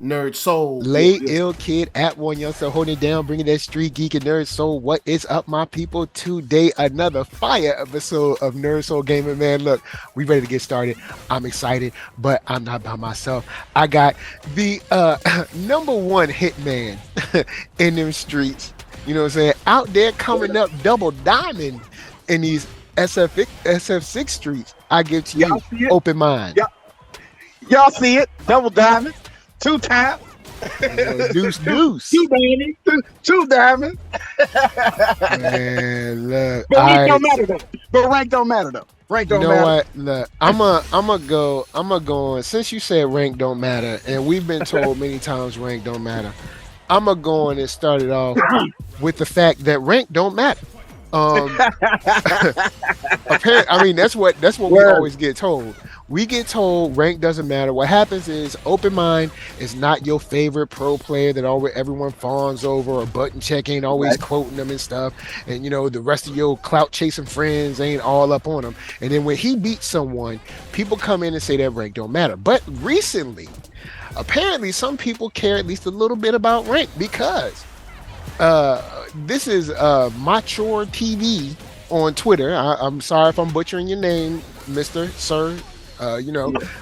NERDSoul. Lay Ill Kid at OneYoungsta holding it down, bringing that street geek and nerd soul. What is up, my people? Today, another fire episode of Nerd Soul Gaming. Man, look, we ready to get started. I'm excited, but I'm not by myself. I got the number one hitman in them streets. You know what I'm saying? Out there coming up double diamond in these SF6 streets. I give to you open mind. Y'all see it? Double diamond, 2 times. Deuce. Two diamonds. Man, look. But rank don't matter though. Rank don't matter. You know what? Look, I'm gonna go on. Since you said rank don't matter, and we've been told many times rank don't matter, I'm gonna go on and start it off with the fact that rank don't matter. Apparently, I mean that's what we always get told. We get told rank doesn't matter. What happens is open mind is not your favorite pro player that everyone fawns over, or button check ain't always quoting them and stuff. And you know, the rest of your clout chasing friends ain't all up on him. And then when he beats someone, people come in and say that rank don't matter. But recently, apparently some people care at least a little bit about rank because this is Mature TV on Twitter. I'm sorry if I'm butchering your name, Mr. Sir.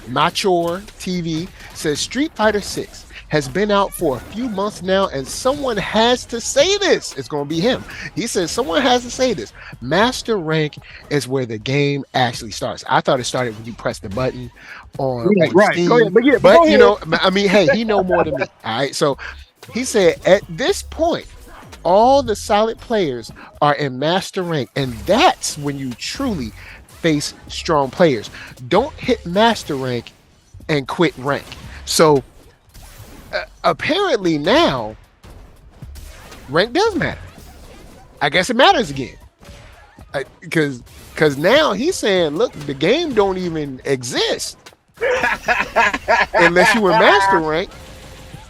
Mature TV says Street Fighter 6 has been out for a few months now, and someone has to say this. It's going to be him. He says someone has to say this. Master rank is where the game actually starts. I thought it started when you press the button on Steam. Go ahead. But you know, I mean, hey, he know more than me. All right, so he said at this point, all the solid players are in master rank, and that's when you truly face strong players. Don't hit master rank and quit rank. So apparently now rank does matter. I guess it matters again because now he's saying, look, the game don't even exist unless you in master rank.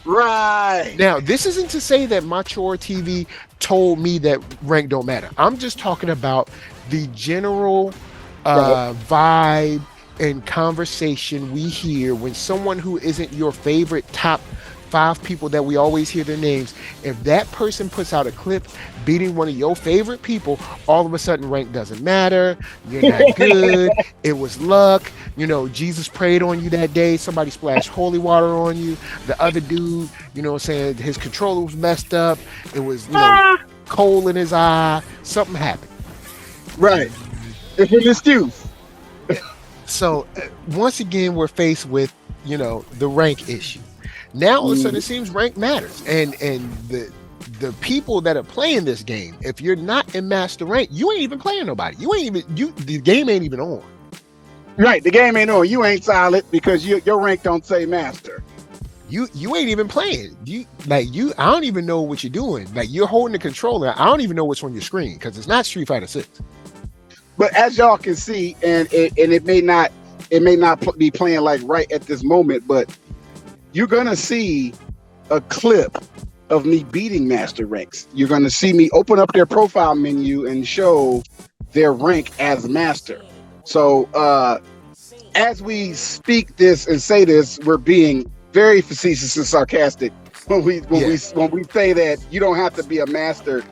Right. Now, this isn't to say that Mature TV told me that rank don't matter. I'm just talking about the general vibe and conversation we hear when someone who isn't your favorite top 5 people that we always hear their names, if that person puts out a clip beating one of your favorite people, all of a sudden rank doesn't matter, you're not good, it was luck, you know, Jesus prayed on you that day, somebody splashed holy water on you, the other dude, you know what I'm saying, his controller was messed up, it was, you know, coal in his eye, something happened. Right. It's an excuse. So once again, we're faced with, you know, the rank issue. Now all of a sudden it seems rank matters, and the people that are playing this game, if you're not in master rank, you ain't even playing nobody. The game ain't even on. Right, the game ain't on. You ain't solid because your rank don't say master. You ain't even playing. I don't even know what you're doing. Like, you're holding the controller. I don't even know what's on your screen because it's not Street Fighter 6. But as y'all can see, and it may not be playing like right at this moment, but you're gonna see a clip of me beating master ranks. You're gonna see me open up their profile menu and show their rank as master. So as we speak this and say this, we're being very facetious and sarcastic when we say that you don't have to be a master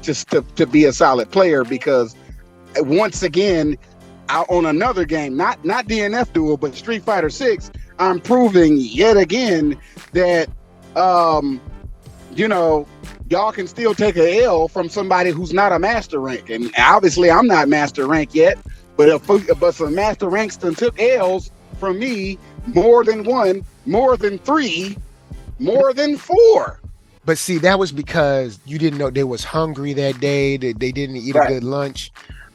just to be a solid player, because once again, on another game, not DNF Duel, but Street Fighter 6, I'm proving yet again that you know, y'all can still take a L from somebody who's not a master rank. And obviously I'm not master rank yet, but some master ranks done took L's from me, more than 1, more than 3, more than 4. But see, that was because you didn't know they was hungry that day, that they didn't eat a good lunch.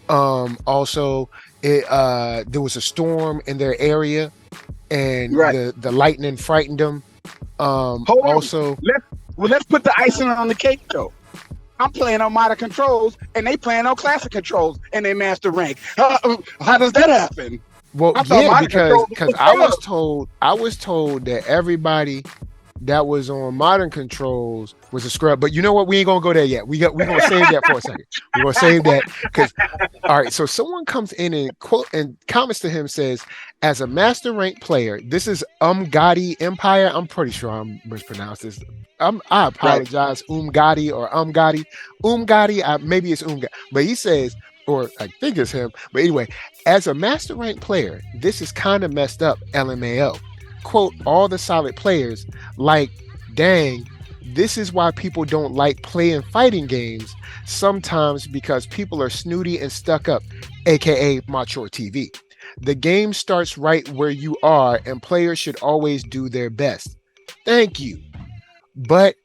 Also, there was a storm in their area, and the lightning frightened them. Also, let's put the icing on the cake though. I'm playing on modern controls, and they playing on classic controls, and they master rank. How does that happen? Well, yeah, because I was told that everybody that was on modern controls was a scrub. But you know what? We ain't gonna go there yet. We're gonna save that for a second. We're gonna save that because all right. So someone comes in and quote and comments to him, says, as a master rank player, this is Umgadi Empire. I'm pretty sure I'm mispronounced this. I apologize, right. Umgadi or Umgadi. Umgadi, maybe it's Umgadi. But he says, or I think it's him. But anyway, as a master rank player, this is kind of messed up, LMAO. Quote, all the solid players, like, dang, this is why people don't like playing fighting games sometimes, because people are snooty and stuck up, aka mature TV. The game starts right where you are, and players should always do their best. Thank you. But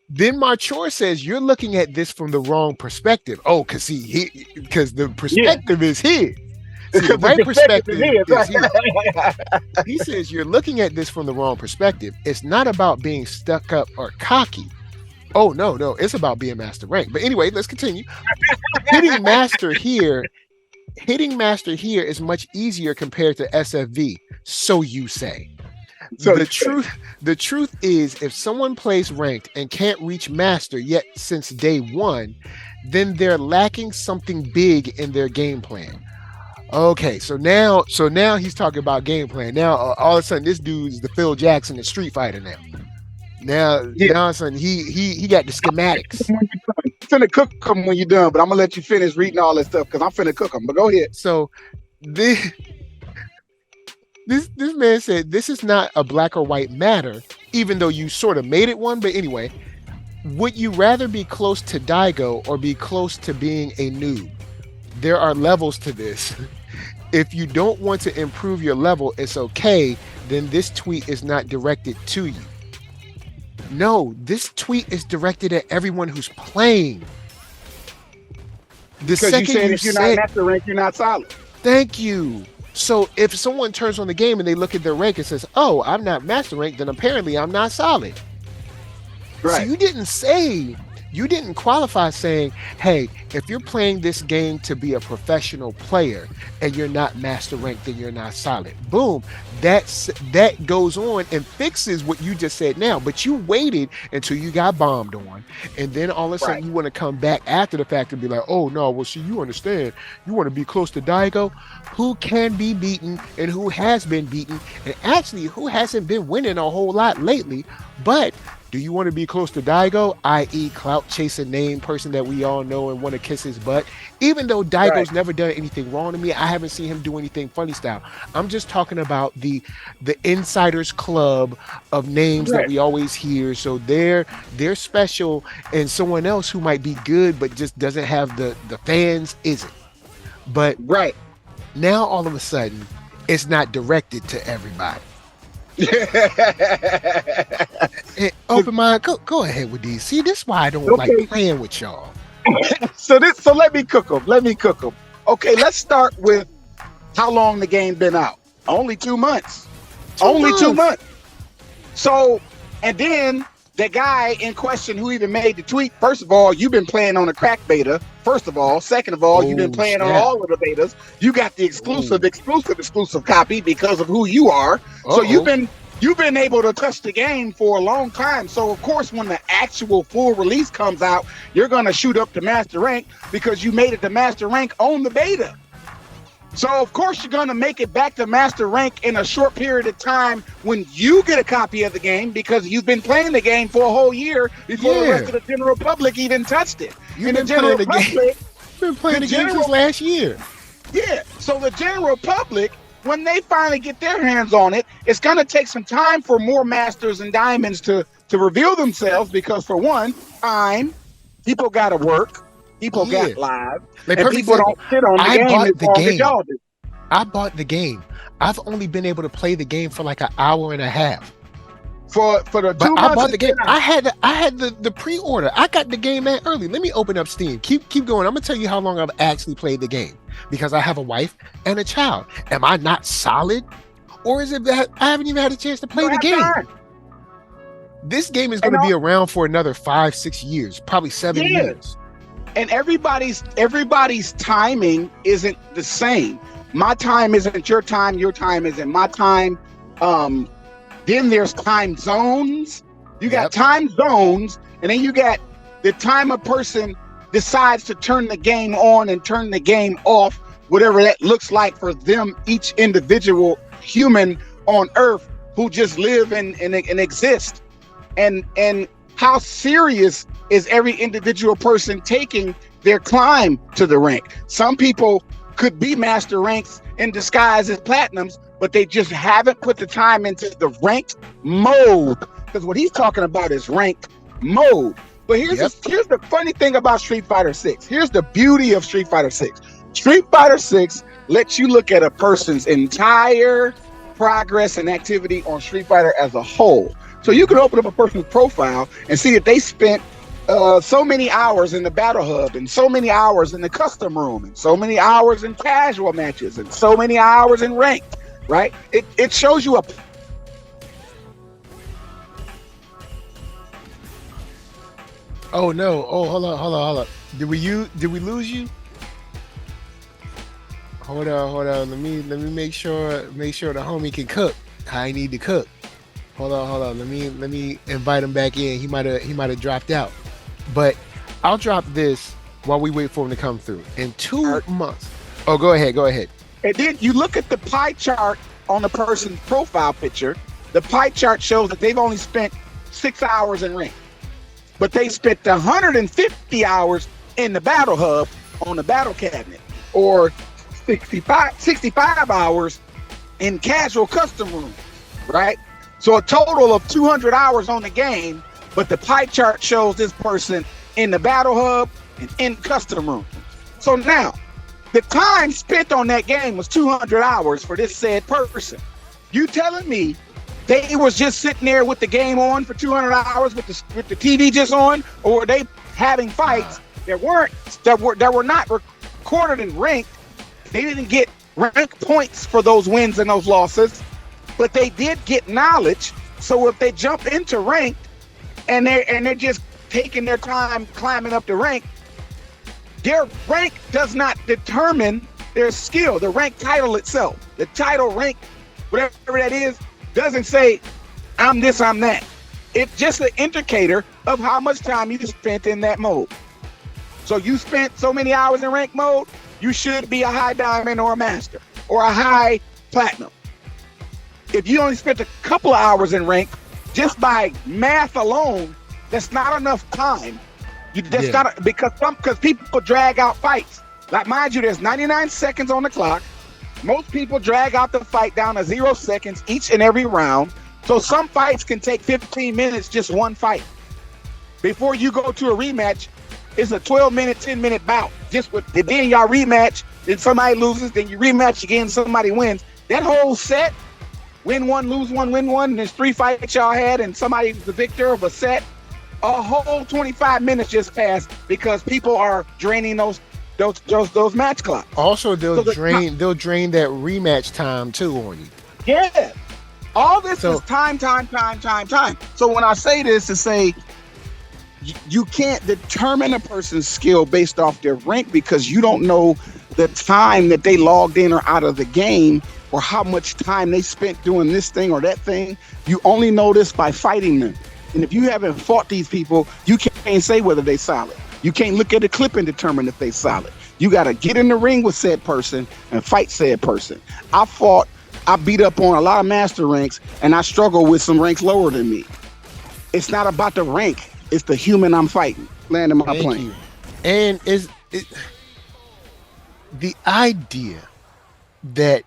then Mature says you're looking at this from the wrong perspective. Oh, because the perspective is his. See, the right perspective is here. He says you're looking at this from the wrong perspective. It's not about being stuck up or cocky. Oh, no, it's about being master rank. But anyway, let's continue. Hitting master here is much easier compared to SFV, so you say. So the truth is, if someone plays ranked and can't reach master yet since day one, then they're lacking something big in their game plan. Okay, so now he's talking about game plan. Now all of a sudden this dude's the Phil Jackson of Street Fighter now. Now all of a sudden he got the schematics. I'm finna cook them when you're done, but I'm gonna let you finish reading all that stuff because I'm finna cook them. But go ahead. So this man said this is not a black or white matter, even though you sort of made it one. But anyway, would you rather be close to Daigo or be close to being a noob? There are levels to this. If you don't want to improve your level, it's okay. Then this tweet is not directed to you. No, this tweet is directed at everyone who's playing. Because you said if you're not master rank, you're not solid. Thank you. So if someone turns on the game and they look at their rank and says, oh, I'm not master rank, then apparently I'm not solid. Right. So you didn't qualify saying, hey, if you're playing this game to be a professional player and you're not master rank, then you're not solid. Boom. That goes on and fixes what you just said now. But you waited until you got bombed on. And then all of a sudden you want to come back after the fact and be like, oh, no, well, see, you understand. You want to be close to Daigo, who can be beaten and who has been beaten, and actually who hasn't been winning a whole lot lately. But do you want to be close to Daigo, i.e. clout chasing name person that we all know and want to kiss his butt? Even though Daigo's never done anything wrong to me, I haven't seen him do anything funny style. I'm just talking about the insiders club of names that we always hear. So they're special, and someone else who might be good but just doesn't have the fans isn't. But now all of a sudden, it's not directed to everybody. Open mind, go ahead with these. See, this is why I don't like playing with y'all. So let me cook them. Okay, let's start with how long the game been out. Only 2 months. Only 2 months. So, and then the guy in question who even made the tweet, first of all, you've been playing on a crack beta. First of all, second of all, you've been playing on all of the betas. You got the exclusive copy because of who you are. So you've been able to touch the game for a long time. So of course, when the actual full release comes out, you're gonna shoot up to master rank because you made it to master rank on the beta. So of course you're gonna make it back to master rank in a short period of time when you get a copy of the game because you've been playing the game for a whole year before the rest of the general public even touched it. You've been playing the game since last year. Yeah. So the general public, when they finally get their hands on it, it's gonna take some time for more masters and diamonds to reveal themselves because for one, people gotta work. People got live, and people don't sit on the game as long as y'all do. I bought the game. I've only been able to play the game for like an hour and a half. For the 2 months, I bought the game. I had the pre-order. I got the game that early. Let me open up Steam. Keep going. I'm gonna tell you how long I've actually played the game because I have a wife and a child. Am I not solid, or is it that I haven't even had a chance to play the game? This game is going to be around for another 5-6 years, probably 7 years. And everybody's timing isn't the same. My time isn't your time. Your time isn't my time. Then there's time zones. You got Yep. time zones, and then you got the time a person decides to turn the game on and turn the game off, whatever that looks like for them, each individual human on Earth who just live and exist. And how serious is every individual person taking their climb to the rank? Some people could be master ranks in disguise as platinums, but they just haven't put the time into the ranked mode, because what he's talking about is ranked mode. But here's the funny thing about Street Fighter 6. Here's the beauty of Street Fighter 6. Street Fighter 6 lets you look at a person's entire progress and activity on Street Fighter as a whole. So you can open up a person's profile and see that they spent so many hours in the battle hub, and so many hours in the custom room, and so many hours in casual matches, and so many hours in ranked, right? It shows you a... Oh no! Oh, hold on! Did we lose you? Hold on. Let me make sure the homie can cook. I need to cook. Hold on. Let me invite him back in. He might have dropped out. But I'll drop this while we wait for him to come through. In 2 months. Oh, go ahead. And then you look at the pie chart on the person's profile picture. The pie chart shows that they've only spent 6 hours in rank, but they spent 150 hours in the battle hub on the battle cabinet, or 65 hours in casual custom room, right? So a total of 200 hours on the game, but the pie chart shows this person in the battle hub and in custom room. So now, the time spent on that game was 200 hours for this said person. You telling me they was just sitting there with the game on for 200 hours with the TV just on, or were they having fights that were not recorded and ranked? They didn't get rank points for those wins and those losses, but they did get knowledge. So if they jump into ranked and they're just taking their time climbing up the rank, their rank does not determine their skill. The rank title itself, the title rank, whatever that is, doesn't say I'm this, I'm that. It's just an indicator of how much time you spent in that mode. So you spent so many hours in rank mode, you should be a high diamond or a master or a high platinum. If you only spent a couple of hours in rank, just by math alone, that's not enough time. Because people drag out fights. Like, mind you, there's 99 seconds on the clock. Most people drag out the fight down to 0 seconds each and every round. So some fights can take 15 minutes, just one fight. Before you go to a rematch, it's a 12-minute, 10-minute bout. Then y'all rematch, then somebody loses, then you rematch again, somebody wins. That whole set, win one, lose one, win one, and there's 3 fights y'all had, and somebody's the victor of a set. A whole 25 minutes just passed because people are draining those match clocks. Also, they'll drain that rematch time too on you. Yeah. All this is time. So when I say this, to say you can't determine a person's skill based off their rank, because you don't know the time that they logged in or out of the game, or how much time they spent doing this thing or that thing. You only know this by fighting them. And if you haven't fought these people, you can't say whether they're solid. You can't look at a clip and determine if they're solid. You got to get in the ring with said person and fight said person. I beat up on a lot of master ranks, and I struggle with some ranks lower than me. It's not about the rank. It's the human I'm fighting. Landing my plane. You. And the idea that...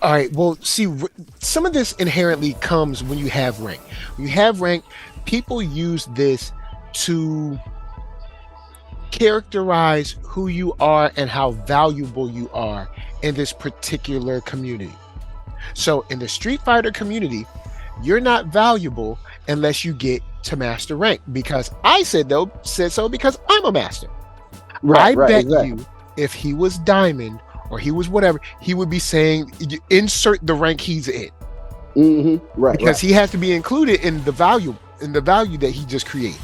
All right, well, see, some of this inherently comes when you have rank. When you have rank, people use this to characterize who you are and how valuable you are in this particular community. So in the Street Fighter community, you're not valuable unless you get to master rank, because I said so because I'm a master. I bet you if he was diamond or he was whatever, he would be saying insert the rank he's in. Mm-hmm. Right. Because he has to be included in the value that he just created.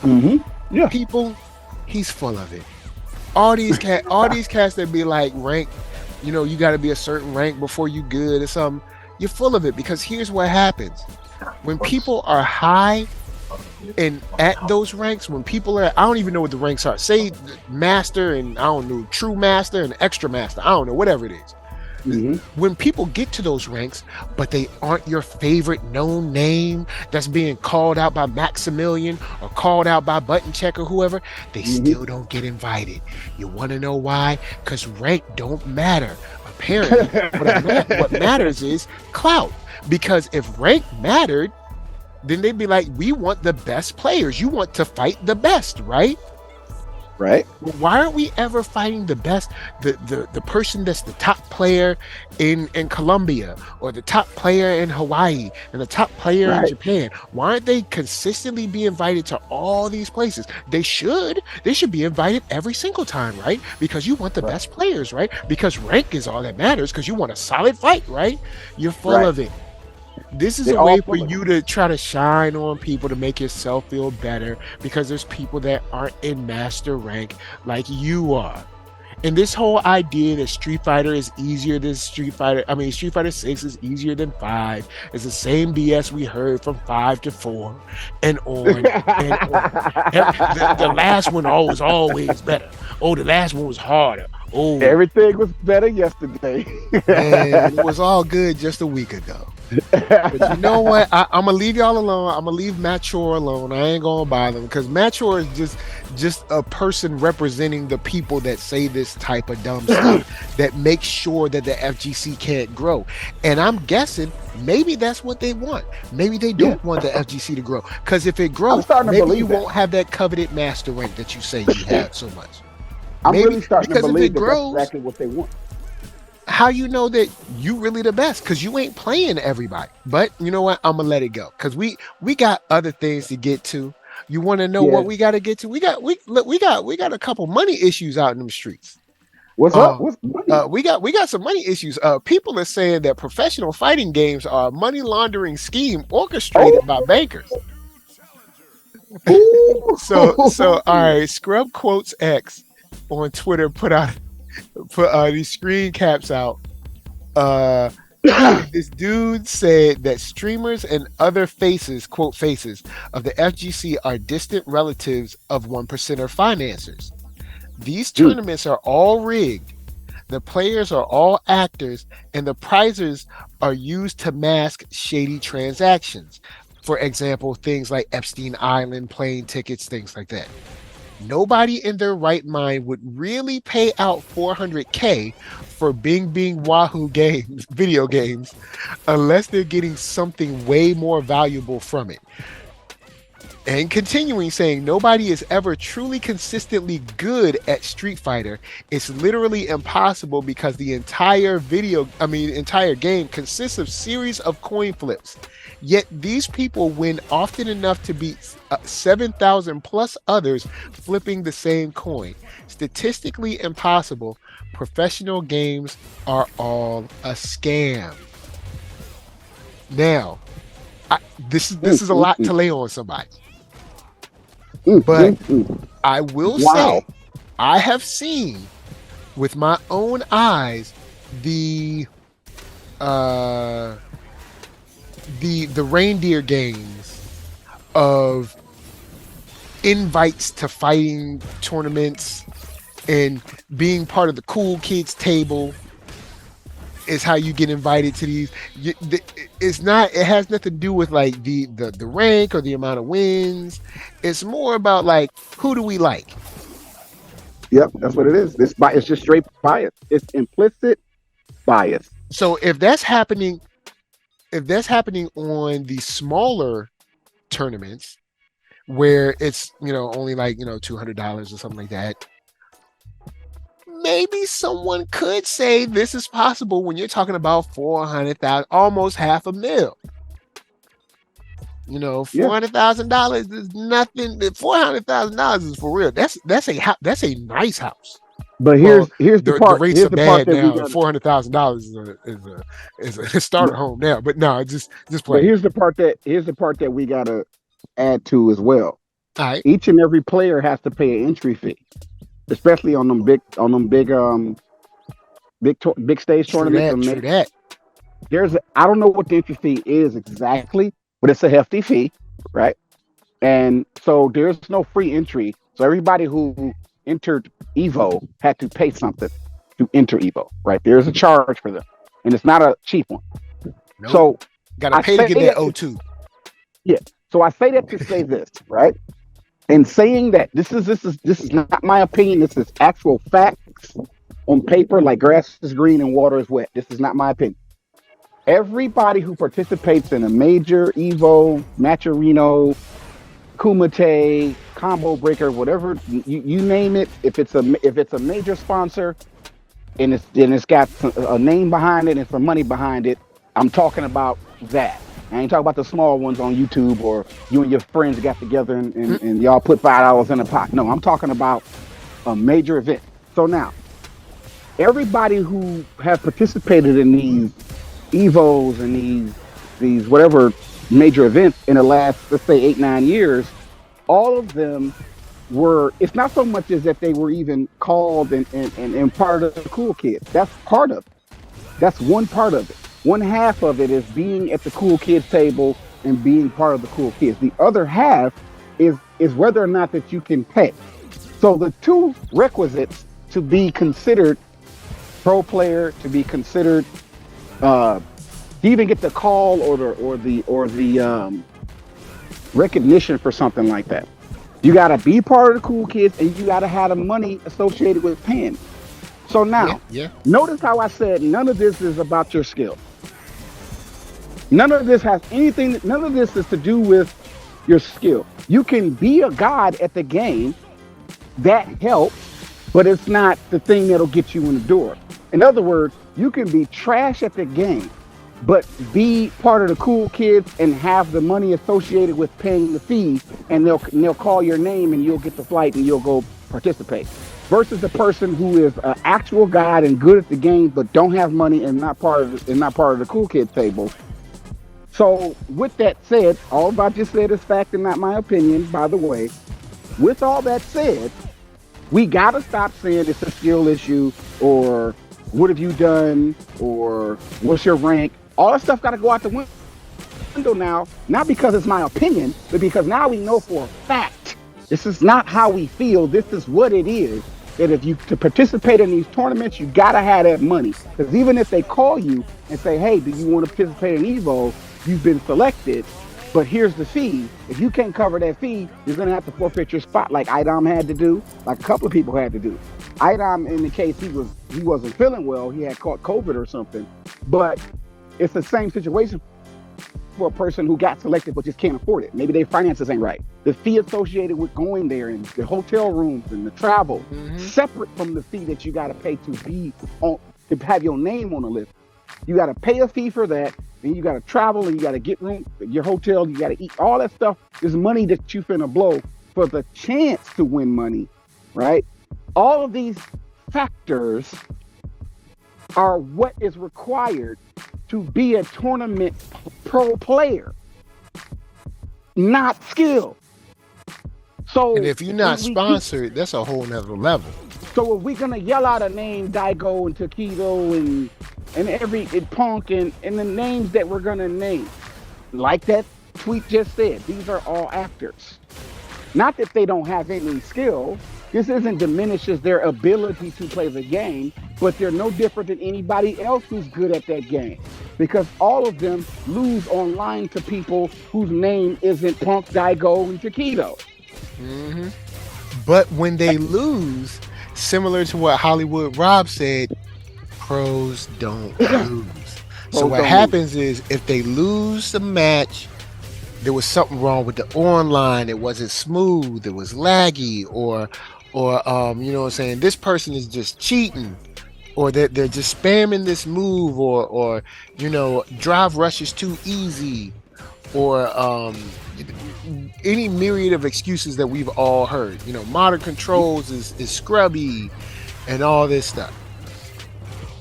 Mm-hmm. Yeah. People, he's full of it. All these cats that be like rank, you got to be a certain rank before you good or something. You're full of it because here's what happens. When people are high and at those ranks, when people are, I don't even know what the ranks are. Say master and I don't know, true master and extra master. I don't know, whatever it is. Mm-hmm. When people get to those ranks, but they aren't your favorite known name that's being called out by Maximilian or called out by Button Check or whoever, they still don't get invited. You want to know why? Because rank don't matter. Apparently, what matters is clout. Because if rank mattered, then they'd be like, we want the best players. You want to fight the best, right? Right. Why aren't we ever fighting the best, the person that's the top player in Colombia or the top player in Hawaii and the top player in Japan? Why aren't they consistently be invited to all these places? They should be invited every single time, right? Because you want the best players, right? Because rank is all that matters because you want a solid fight, right? You're full of it. This is a way for you to try to shine on people to make yourself feel better because there's people that aren't in master rank like you are. And this whole idea that Street Fighter is easier than Street Fighter 6 is easier than 5 is the same BS we heard from 5 to 4 and on and on. The last one was always better. Oh, the last one was harder. Oh, everything was better yesterday. Man, it was all good just a week ago. But you know what? I'm gonna leave y'all alone. I'm gonna leave Mature alone. I ain't gonna bother him because Mature is just a person representing the people that say this type of dumb stuff that makes sure that the FGC can't grow. And I'm guessing maybe that's what they want. Maybe they don't want the FGC to grow because if it grows, maybe you won't have that coveted master rank that you say you have so much. I'm really starting to believe that grows, that's exactly what they want. How you know that you really the best? Because you ain't playing everybody. But you know what? I'm gonna let it go because we got other things to get to. You want to know what we got to get to? We got a couple money issues out in them streets. What's up? We got some money issues. People are saying that professional fighting games are a money laundering scheme orchestrated by bankers. So all right, Scrub Quotes X on Twitter put these screen caps out. This dude said that streamers and other faces, quote faces, of the FGC are distant relatives of 1%er financiers. These tournaments are all rigged. The players are all actors, and the prizes are used to mask shady transactions. For example, things like Epstein Island, plane tickets, things like that. Nobody in their right mind would really pay out $400K for Bing Bing Wahoo games, video games, unless they're getting something way more valuable from it. And continuing saying, nobody is ever truly consistently good at Street Fighter. It's literally impossible because the entire game consists of series of coin flips. Yet these people win often enough to beat 7,000 plus others flipping the same coin. Statistically impossible. Professional games are all a scam. Now, this is a lot to lay on somebody. But I will say, I have seen with my own eyes the reindeer games of invites to fighting tournaments and being part of the cool kids table is how you get invited to these. It has nothing to do with like the rank or the amount of wins. It's more about like, who do we like? Yep, that's what it is. It's just straight bias. It's implicit bias. So if that's happening on the smaller tournaments where it's, only like, $200 or something like that, maybe someone could say this is possible when you're talking about 400,000, almost $500,000. $400,000 is nothing. $400,000 is for real. That's a nice house. But here's the part. The rates are bad now. $400,000 is a starter home now. But no, just play. But here's the part that we gotta add to as well. All right. Each and every player has to pay an entry fee, especially on them big stage tournaments. True that. I don't know what the entry fee is exactly, but it's a hefty fee, right? And so there's no free entry. So everybody who entered Evo had to pay something to enter Evo, right? There's a charge for them, and it's not a cheap one. Nope. So Gotta pay to get that O2. Yeah. So I say that to say this, right? And saying that this is not my opinion. This is actual facts on paper. Like grass is green and water is wet. This is not my opinion. Everybody who participates in a major Evo, Matcherino, Kumite, Combo Breaker, whatever you name it, if it's a major sponsor and it's got a name behind it and some money behind it, I'm talking about that. I ain't talking about the small ones on YouTube or you and your friends got together and y'all put $5 in a pot. No, I'm talking about a major event. So now, everybody who has participated in these Evos and these whatever major events in the last, let's say 8-9 years, all of them were, it's not so much as that they were even called and part of the cool kids. That's part of it. That's one part of it. One half of it is being at the cool kids table and being part of the cool kids. The other half is whether or not that you can pay. So the two requisites to be considered pro player, to be considered to even get the call or the recognition for something like that, you got to be part of the cool kids and you got to have the money associated with paying. So now, notice how I said none of this is about your skill. None of this is to do with your skill. You can be a god at the game, that helps, but it's not the thing that'll get you in the door. In other words, you can be trash at the game, but be part of the cool kids and have the money associated with paying the fee, and they'll call your name and you'll get the flight and you'll go participate. Versus the person who is an actual god and good at the game but don't have money and not part of the cool kids table. So with that said, all I just said is fact and not my opinion, by the way. With all that said, we gotta stop saying it's a skill issue or what have you done or what's your rank. All that stuff gotta go out the window now, not because it's my opinion, but because now we know for a fact this is not how we feel. This is what it is. That if you to participate in these tournaments, you gotta have that money. Because even if they call you and say, "Hey, do you want to participate in Evo? You've been selected, but here's the fee." If you can't cover that fee, you're gonna have to forfeit your spot, like Idom had to do, like a couple of people had to do. Idom, in the case he wasn't feeling well, he had caught COVID or something. But it's the same situation for a person who got selected but just can't afford it. Maybe their finances ain't right. The fee associated with going there and the hotel rooms and the travel, separate from the fee that you got to pay to have your name on the list. You got to pay a fee for that, and you got to travel and you got to get room, your hotel, you got to eat. All that stuff is money that you finna blow for the chance to win money, right? All of these factors are what is required to be a tournament pro player, not skill. So, and if you're not sponsored, that's a whole nother level. So if we're gonna yell out a name, Daigo and Taquito and Punk and the names that we're gonna name, like that tweet just said, these are all actors. Not that they don't have any skill. This isn't diminishes their ability to play the game, but they're no different than anybody else who's good at that game. Because all of them lose online to people whose name isn't Punk, Daigo, and Taquito. But when they lose, similar to what Hollywood Rob said, pros don't lose. So what happens is if they lose the match, there was something wrong with the online. It wasn't smooth. It was laggy, or you know what I'm saying? This person is just cheating, or they're just spamming this move, or you know, drive rush is too easy, or any myriad of excuses that we've all heard. You know, modern controls is scrubby, and all this stuff.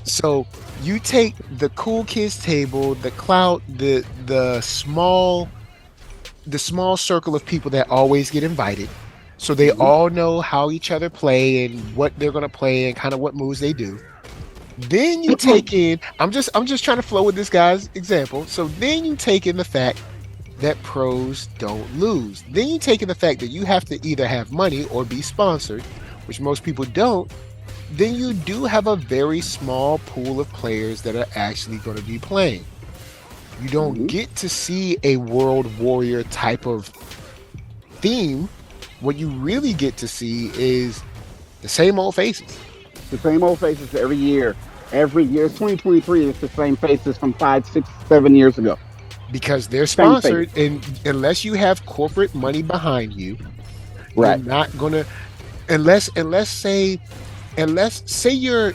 So you take the cool kids table, the clout, the small circle of people that always get invited, so they all know how each other play and what they're going to play and kind of what moves they do. Then you take in, I'm just trying to flow with this guy's example. So then you take in the fact that pros don't lose. Then you take in the fact that you have to either have money or be sponsored, which most people don't. Then you do have a very small pool of players that are actually going to be playing. You don't get to see a World Warrior type of theme. What you really get to see is the same old faces. The same old faces every year. Every year. It's 2023. It's the same faces from 5, 6, 7 years ago. Because they're sponsored, and unless you have corporate money behind you, right, you're not gonna. Unless say you're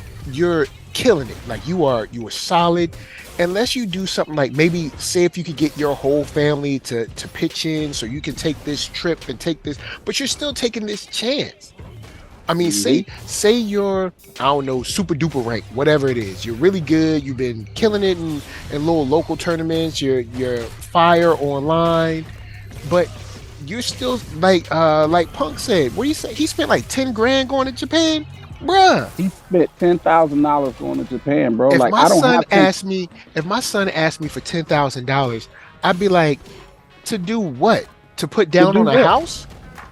killing it, like you are solid. Unless you do something like, maybe say if you could get your whole family to pitch in so you can take this trip and take this, but you're still taking this chance. I mean, say you're, I don't know, super duper ranked, whatever it is. You're really good. You've been killing it in little local tournaments. You're fire online, but you're still like Punk said. What do you say? He spent like 10 grand going to Japan, bruh. He spent $10,000 going to Japan, bro. If like my son asked me for $10,000, I'd be like, to do what? To put down on a house?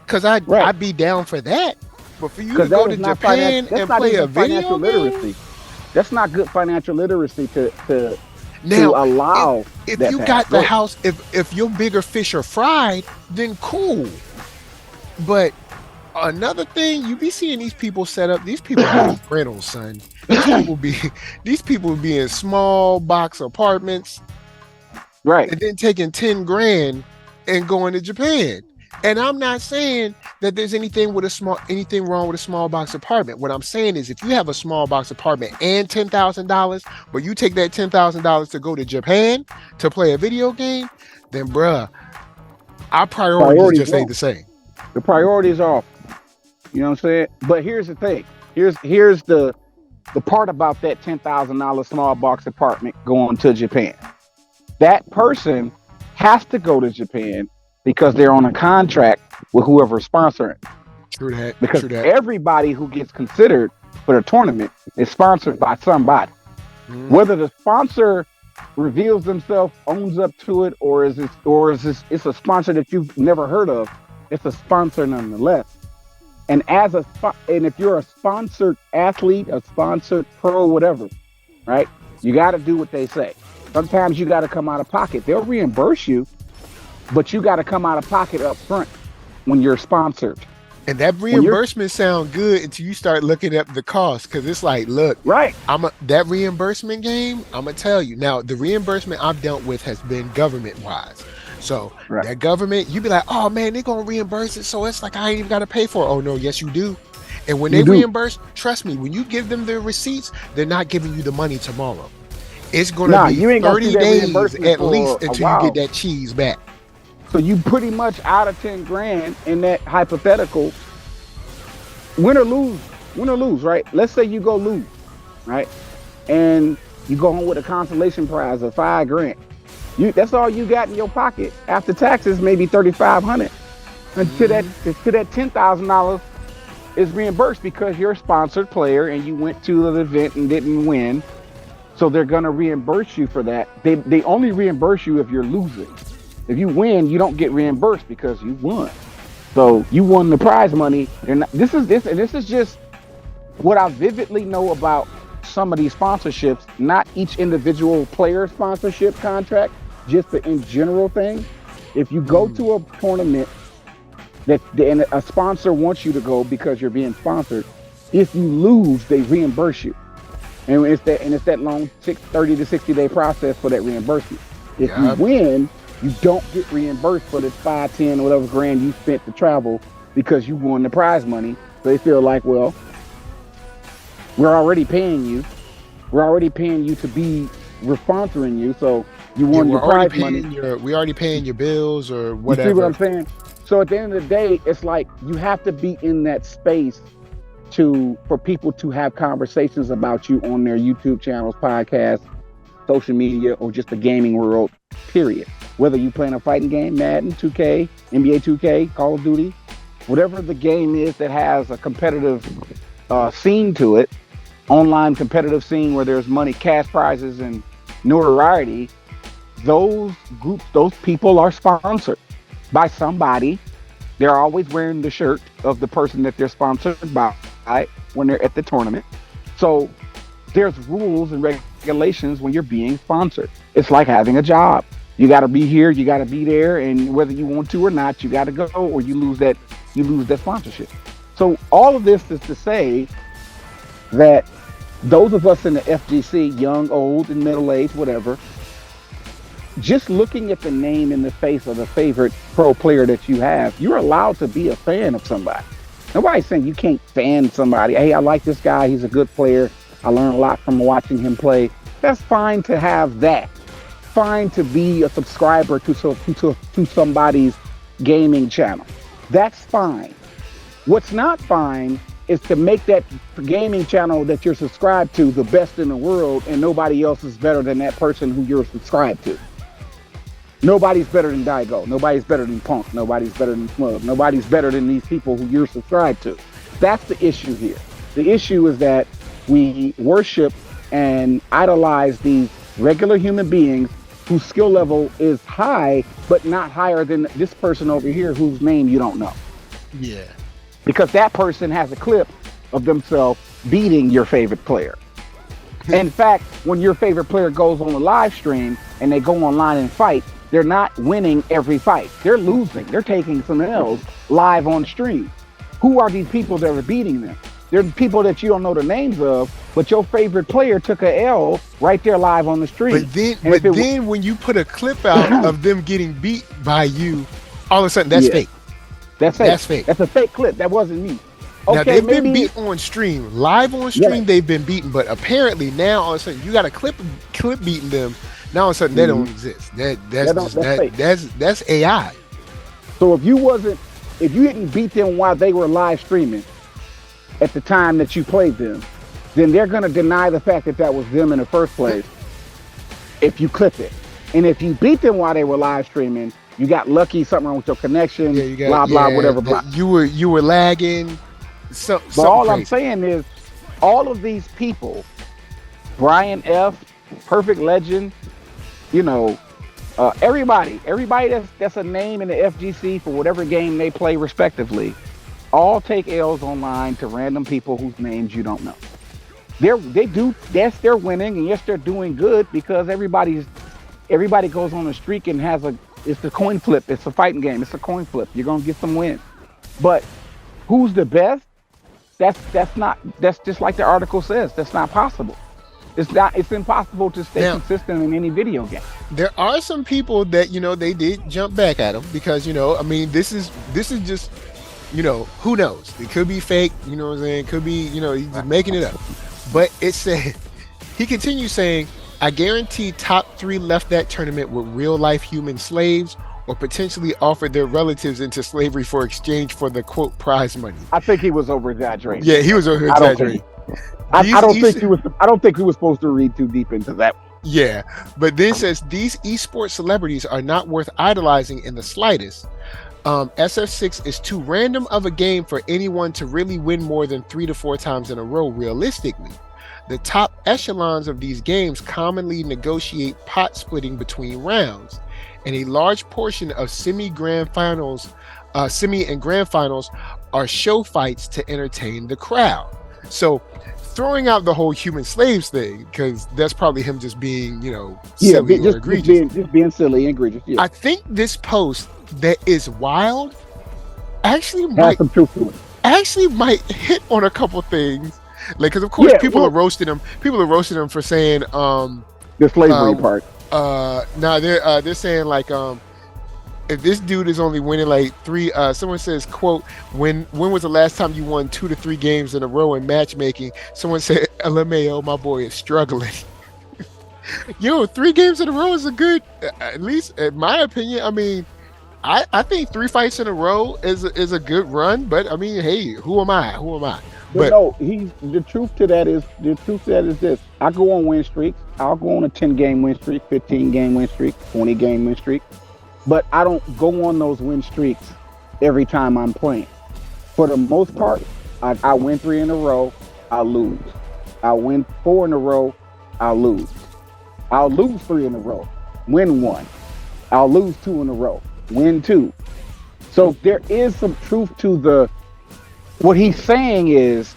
Because I'd be down for that. But for you to go to Japan and play a video game? That's not good financial literacy to allow. If you got the house, if your bigger fish are fried, then cool. But another thing, you be seeing these people set up. These people have rentals, son. These people be in small box apartments, right? And then taking 10 grand and going to Japan. And I'm not saying that there's anything wrong with a small box apartment. What I'm saying is, if you have a small box apartment and $10,000, but you take that $10,000 to go to Japan to play a video game, then bruh, our priorities just ain't the same. The priorities are off. You know what I'm saying? But here's the thing. Here's the part about that $10,000 small box apartment going to Japan. That person has to go to Japan because they're on a contract with whoever's sponsoring. True that. Because everybody who gets considered for the tournament is sponsored by somebody. Whether the sponsor reveals themselves, owns up to it, or it's a sponsor that you've never heard of, it's a sponsor nonetheless. And if you're a sponsored athlete, a sponsored pro, whatever, right? You got to do what they say. Sometimes you got to come out of pocket. They'll reimburse you, but you got to come out of pocket up front when you're sponsored. And that reimbursement sound good until you start looking up the cost, because it's like, look, right? That reimbursement game, I'm gonna tell you now. The reimbursement I've dealt with has been government wise. So that government, you be like, oh man, they're gonna reimburse it, so it's like I ain't even gotta pay for it. Oh no, yes you do. And when they reimburse, trust me, when you give them the receipts, they're not giving you the money tomorrow. It's gonna be 30 days at least until you get that cheese back. So you pretty much out of 10 grand in that hypothetical. Win or lose, right? Let's say you go lose, right? And you go home with a consolation prize of 5 grand. That's all you got in your pocket after taxes, maybe $3,500. Until that $10,000 is reimbursed because you're a sponsored player and you went to the event and didn't win. So they're gonna reimburse you for that. They only reimburse you if you're losing. If you win, you don't get reimbursed because you won. So you won the prize money. This is just what I vividly know about some of these sponsorships, not each individual player sponsorship contract, just the in general thing. If you go to a tournament and a sponsor wants you to go because you're being sponsored, if you lose, they reimburse you. And it's that long 30 to 60 day process for that reimbursement. If you win, you don't get reimbursed for this 5, 10, whatever grand you spent to travel because you won the prize money. So they feel like, well, we're already paying you. We're sponsoring you. So you won your prize money. We're already paying your bills or whatever. You see what I'm saying? So at the end of the day, it's like you have to be in that space for people to have conversations about you on their YouTube channels, podcasts, social media, or just the gaming world, period. Whether you playing a fighting game, Madden, 2K, NBA 2K, Call of Duty, whatever the game is that has a competitive scene to it, online competitive scene where there's money, cash prizes, and notoriety, those groups, those people are sponsored by somebody. They're always wearing the shirt of the person that they're sponsored by when they're at the tournament. So there's rules and regulations when you're being sponsored. It's like having a job. You got to be here, you got to be there, and whether you want to or not, you got to go, or you lose that sponsorship. So all of this is to say that those of us in the FGC, young, old, and middle-aged, whatever, just looking at the name in the face of the favorite pro player that you have, you're allowed to be a fan of somebody. Nobody's saying you can't fan somebody. Hey, I like this guy. He's a good player. I learned a lot from watching him play. That's fine to have that. Fine to be a subscriber to somebody's gaming channel. That's fine. What's not fine is to make that gaming channel that you're subscribed to the best in the world, and nobody else is better than that person who you're subscribed to. Nobody's better than Daigo. Nobody's better than Punk. Nobody's better than Smug. Nobody's better than these people who you're subscribed to. That's the issue here. The issue is that we worship and idolize these regular human beings whose skill level is high, but not higher than this person over here whose name you don't know. Yeah. Because that person has a clip of themselves beating your favorite player. In fact, when your favorite player goes on a live stream and they go online and fight, they're not winning every fight. They're losing. They're taking some L's live on stream. Who are these people that are beating them? They're people that you don't know the names of, but your favorite player took a L right there live on the stream. But then when you put a clip out of them getting beat by you, all of a sudden that's fake. That's fake. That's fake. That's a fake clip. That wasn't me. Okay, now they've been beat on stream, live on stream. They've been beaten, but apparently now all of a sudden you got a clip beating them. Now all of a sudden they don't exist. That's AI. So if you didn't beat them while they were live streaming at the time that you played them, then they're going to deny the fact that that was them in the first place if you clip it. And if you beat them while they were live streaming, you got lucky, something wrong with your connection, whatever. You were lagging. But all crazy. I'm saying is, all of these people, Brian F., Perfect Legend, everybody that's a name in the FGC for whatever game they play respectively, all take L's online to random people whose names you don't know. Yes, they're winning, and yes, they're doing good because everybody goes on a streak and it's the coin flip. It's a fighting game. It's a coin flip. You're gonna get some wins. But who's the best? That's just like the article says. That's not possible. It's impossible to stay consistent in any video game. There are some people that they did jump back at him because this is just who knows? It could be fake. You know what I'm saying? It could be he's just making it up. But it said he continues saying, "I guarantee top 3 left that tournament with real life human slaves or potentially offered their relatives into slavery for exchange for the quote prize money." I think he was over exaggerating. Yeah, he was over exaggerating. I don't think he was supposed to read too deep into that. Yeah, but then says these esports celebrities are not worth idolizing in the slightest. SF6 is too random of a game for anyone to really win more than 3 to 4 times in a row realistically. The top echelons of these games commonly negotiate pot splitting between rounds, and a large portion of semi and grand finals are show fights to entertain the crowd. So throwing out the whole human slaves thing, because that's probably him just being, silly or egregious. Just being silly and egregious. Yeah. I think this post that is wild actually some truth to it. Actually might hit on a couple things. Like, because of course people are roasting him. People are roasting him for saying the slavery part. They're saying like if this dude is only winning like 3, someone says, quote, when was the last time you won 2 to 3 games in a row in matchmaking? Someone said, LMAO, my boy is struggling. 3 games in a row is a good, at least in my opinion. I mean, I think 3 fights in a row is a good run, but I mean, hey, who am I? But no, the truth to that is this. I go on win streaks. I'll go on a 10-game win streak, 15-game win streak, 20-game win streak. But I don't go on those win streaks every time I'm playing. For the most part, I win 3 in a row, I lose. I'll win 4 in a row. I'll lose. I'll lose 3 in a row. Win 1. I'll lose 2 in a row. Win 2. So there is some truth to what he's saying is,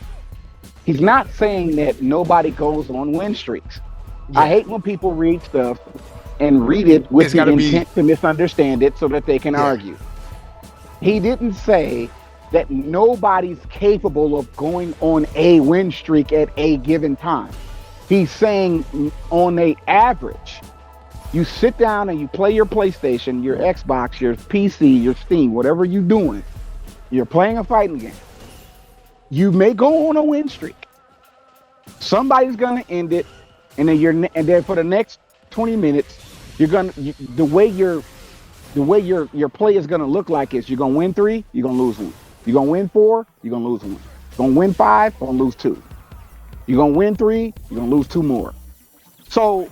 he's not saying that nobody goes on win streaks. Yeah. I hate when people read stuff and read it with the intent to misunderstand it so that they can argue. He didn't say that nobody's capable of going on a win streak at a given time. He's saying on a average, you sit down and you play your PlayStation, your Xbox, your PC, your Steam, whatever you're doing, you're playing a fighting game. You may go on a win streak. Somebody's gonna end it, and then for the next 20 minutes, the way your play is gonna look like is you're gonna win 3, you're gonna lose 1. You're gonna win 4, you're gonna lose 1. You're gonna win 5, you're gonna lose 2. You're gonna win 3, you're gonna lose 2 more. So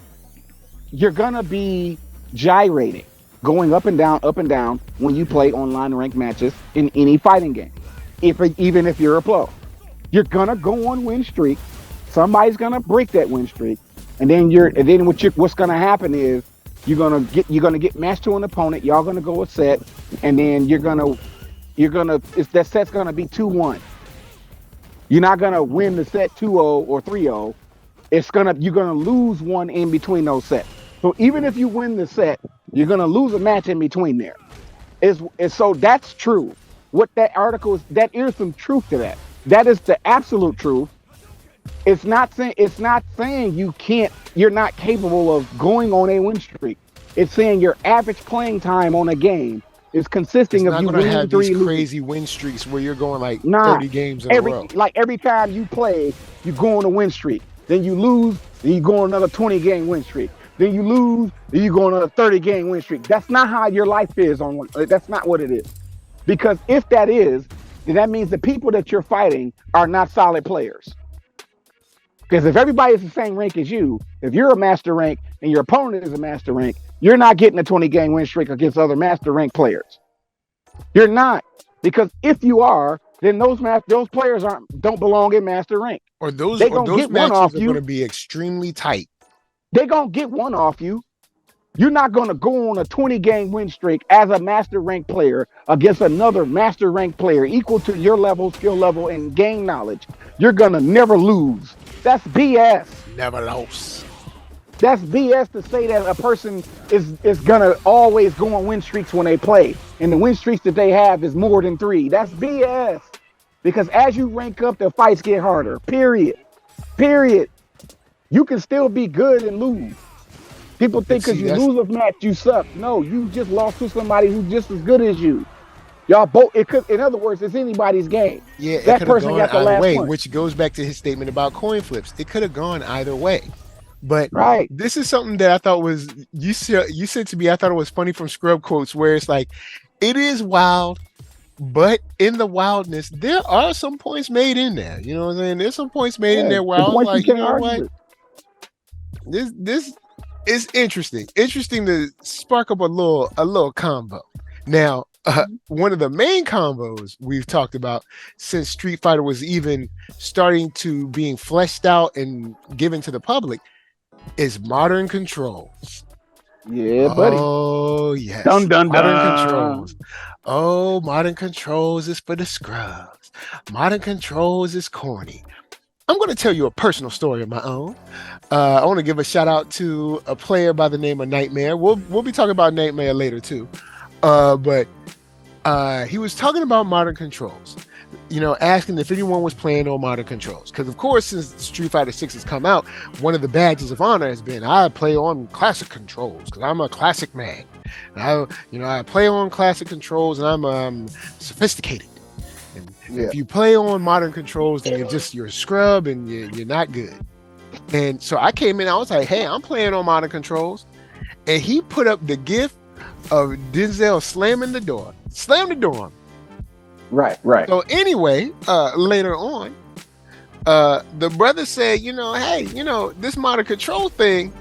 you're gonna be gyrating, going up and down when you play online ranked matches in any fighting game. Even if you're a pro, you're gonna go on win streak. Somebody's gonna break that win streak, and then what's gonna happen is you're gonna get matched to an opponent. Y'all gonna go a set, and then that set's gonna be 2-1. You're not gonna win the set 2-0 or 3-0. You're gonna lose 1 in between those sets. So even if you win the set, you're gonna lose a match in between there. So that's true. What that article is, that is some truth to that. That is the absolute truth. It's not saying you're not capable of going on a win streak. It's saying your average playing time on a game is consisting of you winning 3 these crazy win streaks where you're going like 30 games in a row. Like every time you play, you go on a win streak. Then you lose, then you go on another 20-game win streak. Then you lose, then you go on another 30-game win streak. That's not how your life is that's not what it is. Because if that is, then that means the people that you're fighting are not solid players. Because if everybody is the same rank as you, if you're a master rank and your opponent is a master rank, you're not getting a 20-game win streak against other master rank players. You're not. Because if you are, then those players don't belong in master rank. Or those matches are going to be extremely tight. They're going to get 1 off you. You're not going to go on a 20-game win streak as a master rank player against another master rank player equal to your level, skill level, and game knowledge. You're going to never lose. That's BS. Never lose. That's BS to say that a person is going to always go on win streaks when they play. And the win streaks that they have is more than 3. That's BS. Because as you rank up, the fights get harder. Period. You can still be good and lose. People think because you lose a match, you suck. No, you just lost to somebody who's just as good as you. Y'all both. In other words, it's anybody's game. Yeah, that person got the last way, which goes back to his statement about coin flips. It could have gone either way. But this is something that I thought was you said to me. I thought it was funny from Scrub Quotes, where it's like, it is wild, but in the wildness, there are some points made in there. You know what I'm saying? There's some points made in there. Where I was like, you know what? This is interesting. Interesting to spark up a little combo. Now, one of the main combos we've talked about since Street Fighter was even starting to being fleshed out and given to the public is modern controls. Yeah, buddy. Oh, yes. Dun, dun, modern dun. controls. Oh, modern controls is for the scrubs. Modern controls is corny. I'm going to tell you a personal story of my own. I want to give a shout out to a player by the name of Nightmare. We'll be talking about Nightmare later too. But he was talking about modern controls. Asking if anyone was playing on modern controls. Because of course, since Street Fighter 6 has come out, one of the badges of honor has been I play on classic controls because I'm a classic man. And I play on classic controls and I'm sophisticated. And if you play on modern controls, then you're a scrub and you're not good. And so I came in, I was like, hey, I'm playing on modern controls. And he put up the gif of Denzel slamming the door. Slam the door on me. Right. So anyway, later on, the brother said, hey, this modern control thing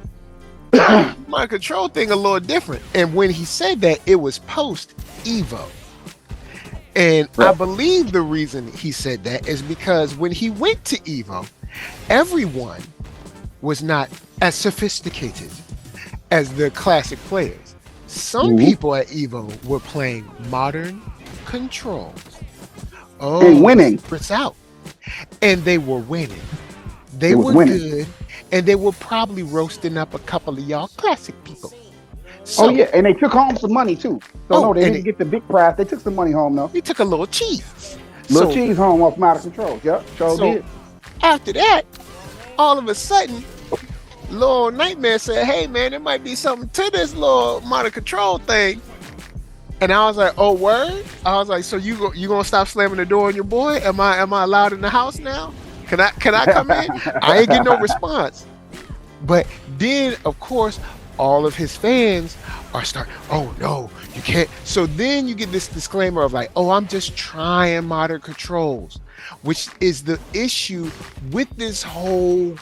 a little different. And when he said that, it was post EVO. And I believe the reason he said that is because when he went to EVO, Everyone was not as sophisticated as the classic players. Some people at Evo were playing modern controls. Oh, and winning. it's out. And they were winning. They was were winning. good. And they were probably roasting up a couple of y'all classic people. So, Oh yeah, and they took home some money too. So no, they and didn't get the big prize. They took some money home though. they took a little cheese. Little So, cheese home off Out of Control. Yep, sure so did. after that, all of a sudden, Lord Nightmare said, "Hey man, there might be something to this little modern control thing." And I was like, "Oh word!" I was like, "So you gonna stop slamming the door on your boy? Am I allowed in the house now? Can I come in?" I ain't getting no response. But then, of course, all of his fans are starting, "Oh no, you can't." So then you get this disclaimer of like, "Oh, I'm just trying modern controls," which is the issue with this whole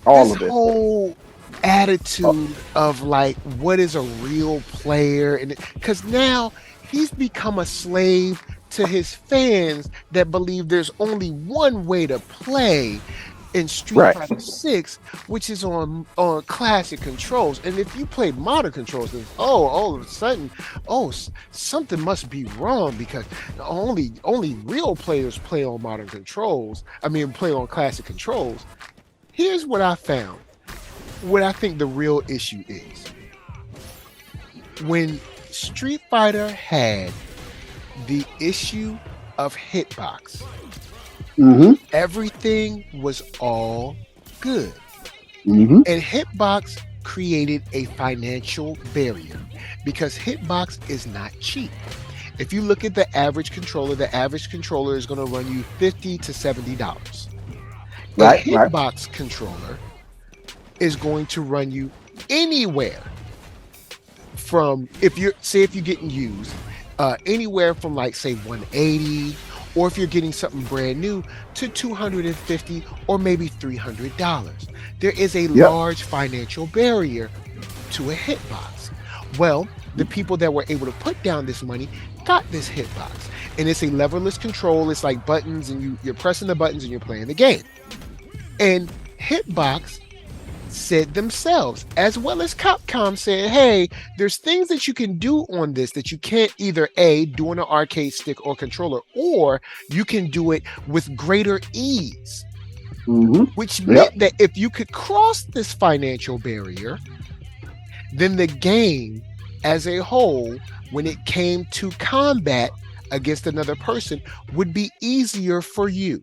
whole attitude of like, what is a real player? And because now he's become a slave to his fans that believe there's only one way to play in Street Fighter 6, which is on classic controls. And if you play modern controls, then all of a sudden, something must be wrong because only real players play on modern controls. I mean, play on classic controls. Here's what I found. What I think the real issue is. When Street Fighter had the issue of hitbox, everything was all good. And hitbox created a financial barrier because hitbox is not cheap. If you look at the average controller is going to run you $50 to $70. A hitbox controller is going to run you anywhere from, if you're getting used, anywhere from like say 180, or if you're getting something brand new, to $250 or maybe $300. There is a large financial barrier to a hitbox. Well, the people that were able to put down this money got this hitbox, and it's a leverless control. It's like buttons, and you're pressing the buttons and you're playing the game. And hitbox said themselves, as well as Capcom said, hey, there's things that you can do on this that you can't either A, do on an arcade stick or controller, or you can do it with greater ease. Which meant that if you could cross this financial barrier, then the game as a whole, when it came to combat against another person, would be easier for you.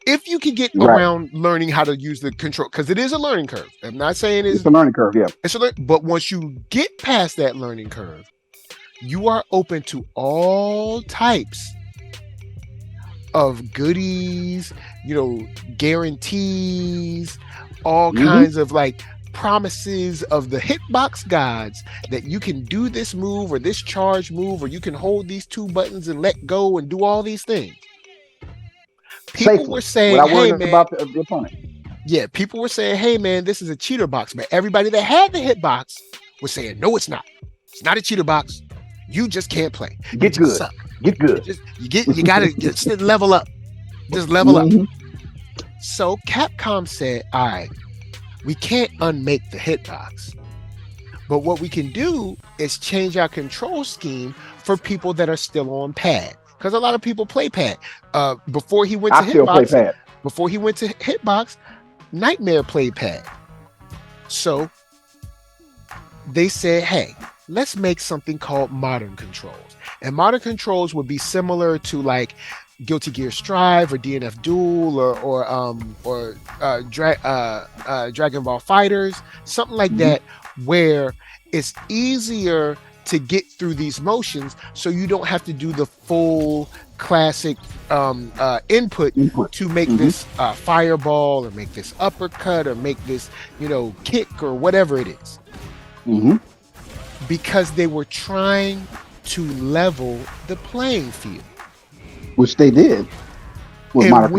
If you could get around learning how to use the control, because it is a learning curve. I'm not saying it's a learning curve, but once you get past that learning curve, you are open to all types of goodies, guarantees, all kinds of like promises of the hitbox gods that you can do this move or this charge move, or you can hold these two buttons and let go and do all these things. People were saying, hey, man, about the opponent. Yeah, people were saying, hey, man, this is a cheater box. But everybody that had the hitbox was saying, no, it's not. It's not a cheater box. You just can't play. Get good. Suck. Get good. You got to just level up. Just level up. So Capcom said, all right, we can't unmake the hitbox. But what we can do is change our control scheme for people that are still on pad. Because a lot of people play pad. Before he went to hitbox, Nightmare played pad. So they said, hey, let's make something called modern controls. And modern controls would be similar to like Guilty Gear Strive or DNF Duel or Dragon Ball Fighters, something like that, where it's easier to get through these motions, so you don't have to do the full classic input to make this fireball or make this uppercut or make this kick or whatever it is. Because they were trying to level the playing field, which they did. And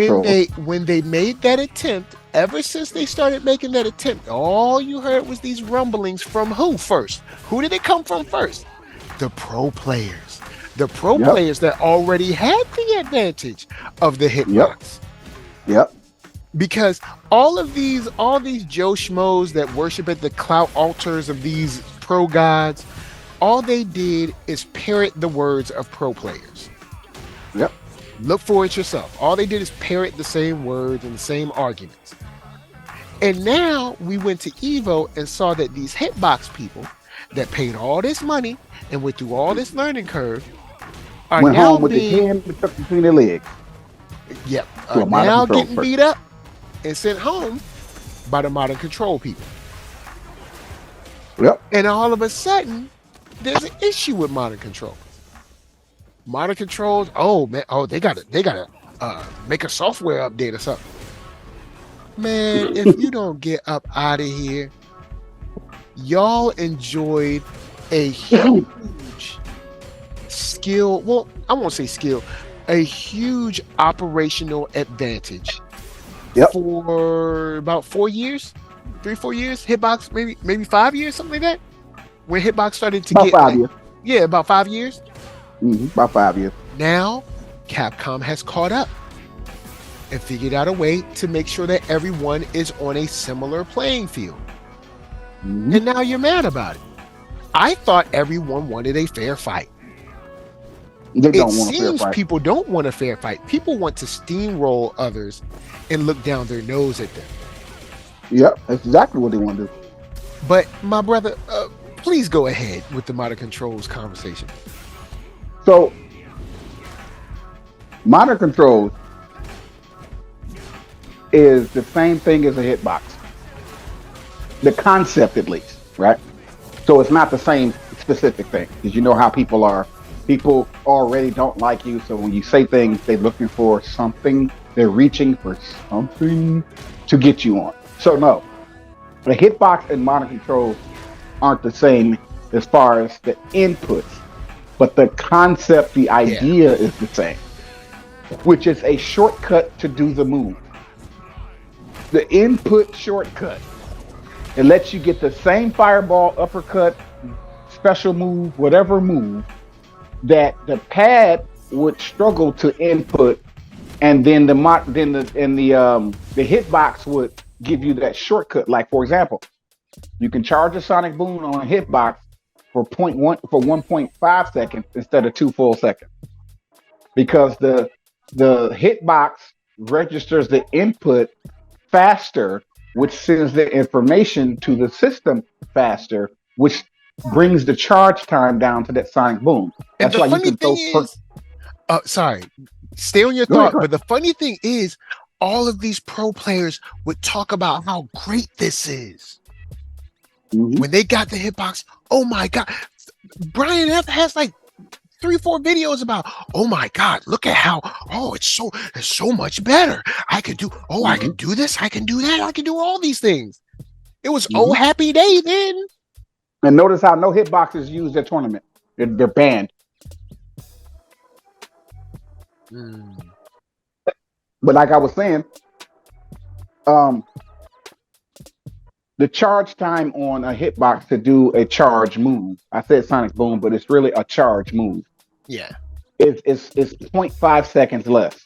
when they made that attempt, ever since they started making that attempt, all you heard was these rumblings from who first? Who did it come from first? The pro players. The pro players that already had the advantage of the hitbox. Yep. Because all these Joe Schmoes that worship at the clout altars of these pro gods, all they did is parrot the words of pro players. Yep. Look for it yourself. All they did is parrot the same words and the same arguments. And now we went to Evo and saw that these hitbox people that paid all this money and went through all this learning curve went home with the hand tucked between their legs. Yep. Are now getting beat up and sent home by the modern control people. Yep. And all of a sudden, there's an issue with modern controls. Modern controls, oh man, they gotta make a software update or something. Man, if you don't get up out of here, y'all enjoyed a huge skill. Well, I won't say skill, a huge operational advantage. Yep. For about 4 years, 3-4 years, Hitbox, maybe 5 years, something like that. When Hitbox started to about get 5 years. Yeah, about 5 years. About 5 years. Now, Capcom has caught up and figured out a way to make sure that everyone is on a similar playing field. And now you're mad about it. I thought everyone wanted a fair fight. They don't It want a fair seems fight. people don't want a fair fight. People want to steamroll others and look down their nose at them. Yep, that's exactly what they want to do. But my brother, please go ahead with the modern controls conversation. So, modern controls is the same thing as a hitbox. The concept, at least, right? So it's not the same specific thing, because you know how people are. People already don't like you, so when you say things, they're looking for something. They're reaching for something to get you on. So no, the hitbox and modern controls aren't the same as far as the inputs, but the concept, the idea is the same, which is a shortcut to do the move. The input shortcut. It lets you get the same fireball, uppercut, special move, whatever move that the pad would struggle to input, and then the hitbox would give you that shortcut. Like, for example, you can charge a sonic boom on a hitbox for 1.5 seconds instead of 2 full seconds, because the hitbox registers the input faster, which sends the information to the system faster, which brings the charge time down to that sonic boom. And That's the why funny you can thing is, sorry, stay on your Go thought. ahead. But the funny thing is, all of these pro players would talk about how great this is. When they got the hitbox, oh my God. Brian F has like 3-4 videos about, oh my God, look at how, it's so much better. I can do this, I can do that, I can do all these things. It was oh happy day then. And notice how no hitboxes used at tournament. They're banned. But like I was saying, the charge time on a hitbox to do a charge move, I said sonic boom, but it's really a charge move. Yeah. It's 0.5 seconds less.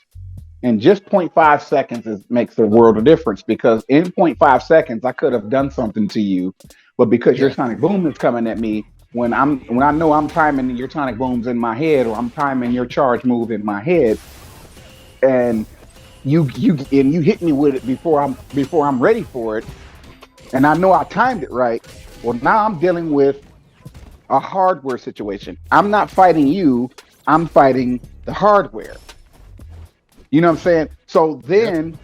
And just 0.5 seconds makes a world of difference, because in 0.5 seconds, I could have done something to you, but because your sonic boom is coming at me, when I know I'm timing your sonic booms in my head, or I'm timing your charge move in my head, and you hit me with it before I'm ready for it, and I know I timed it right. Well, now I'm dealing with a hardware situation. I'm not fighting you, I'm fighting the hardware. You know what I'm saying? So then,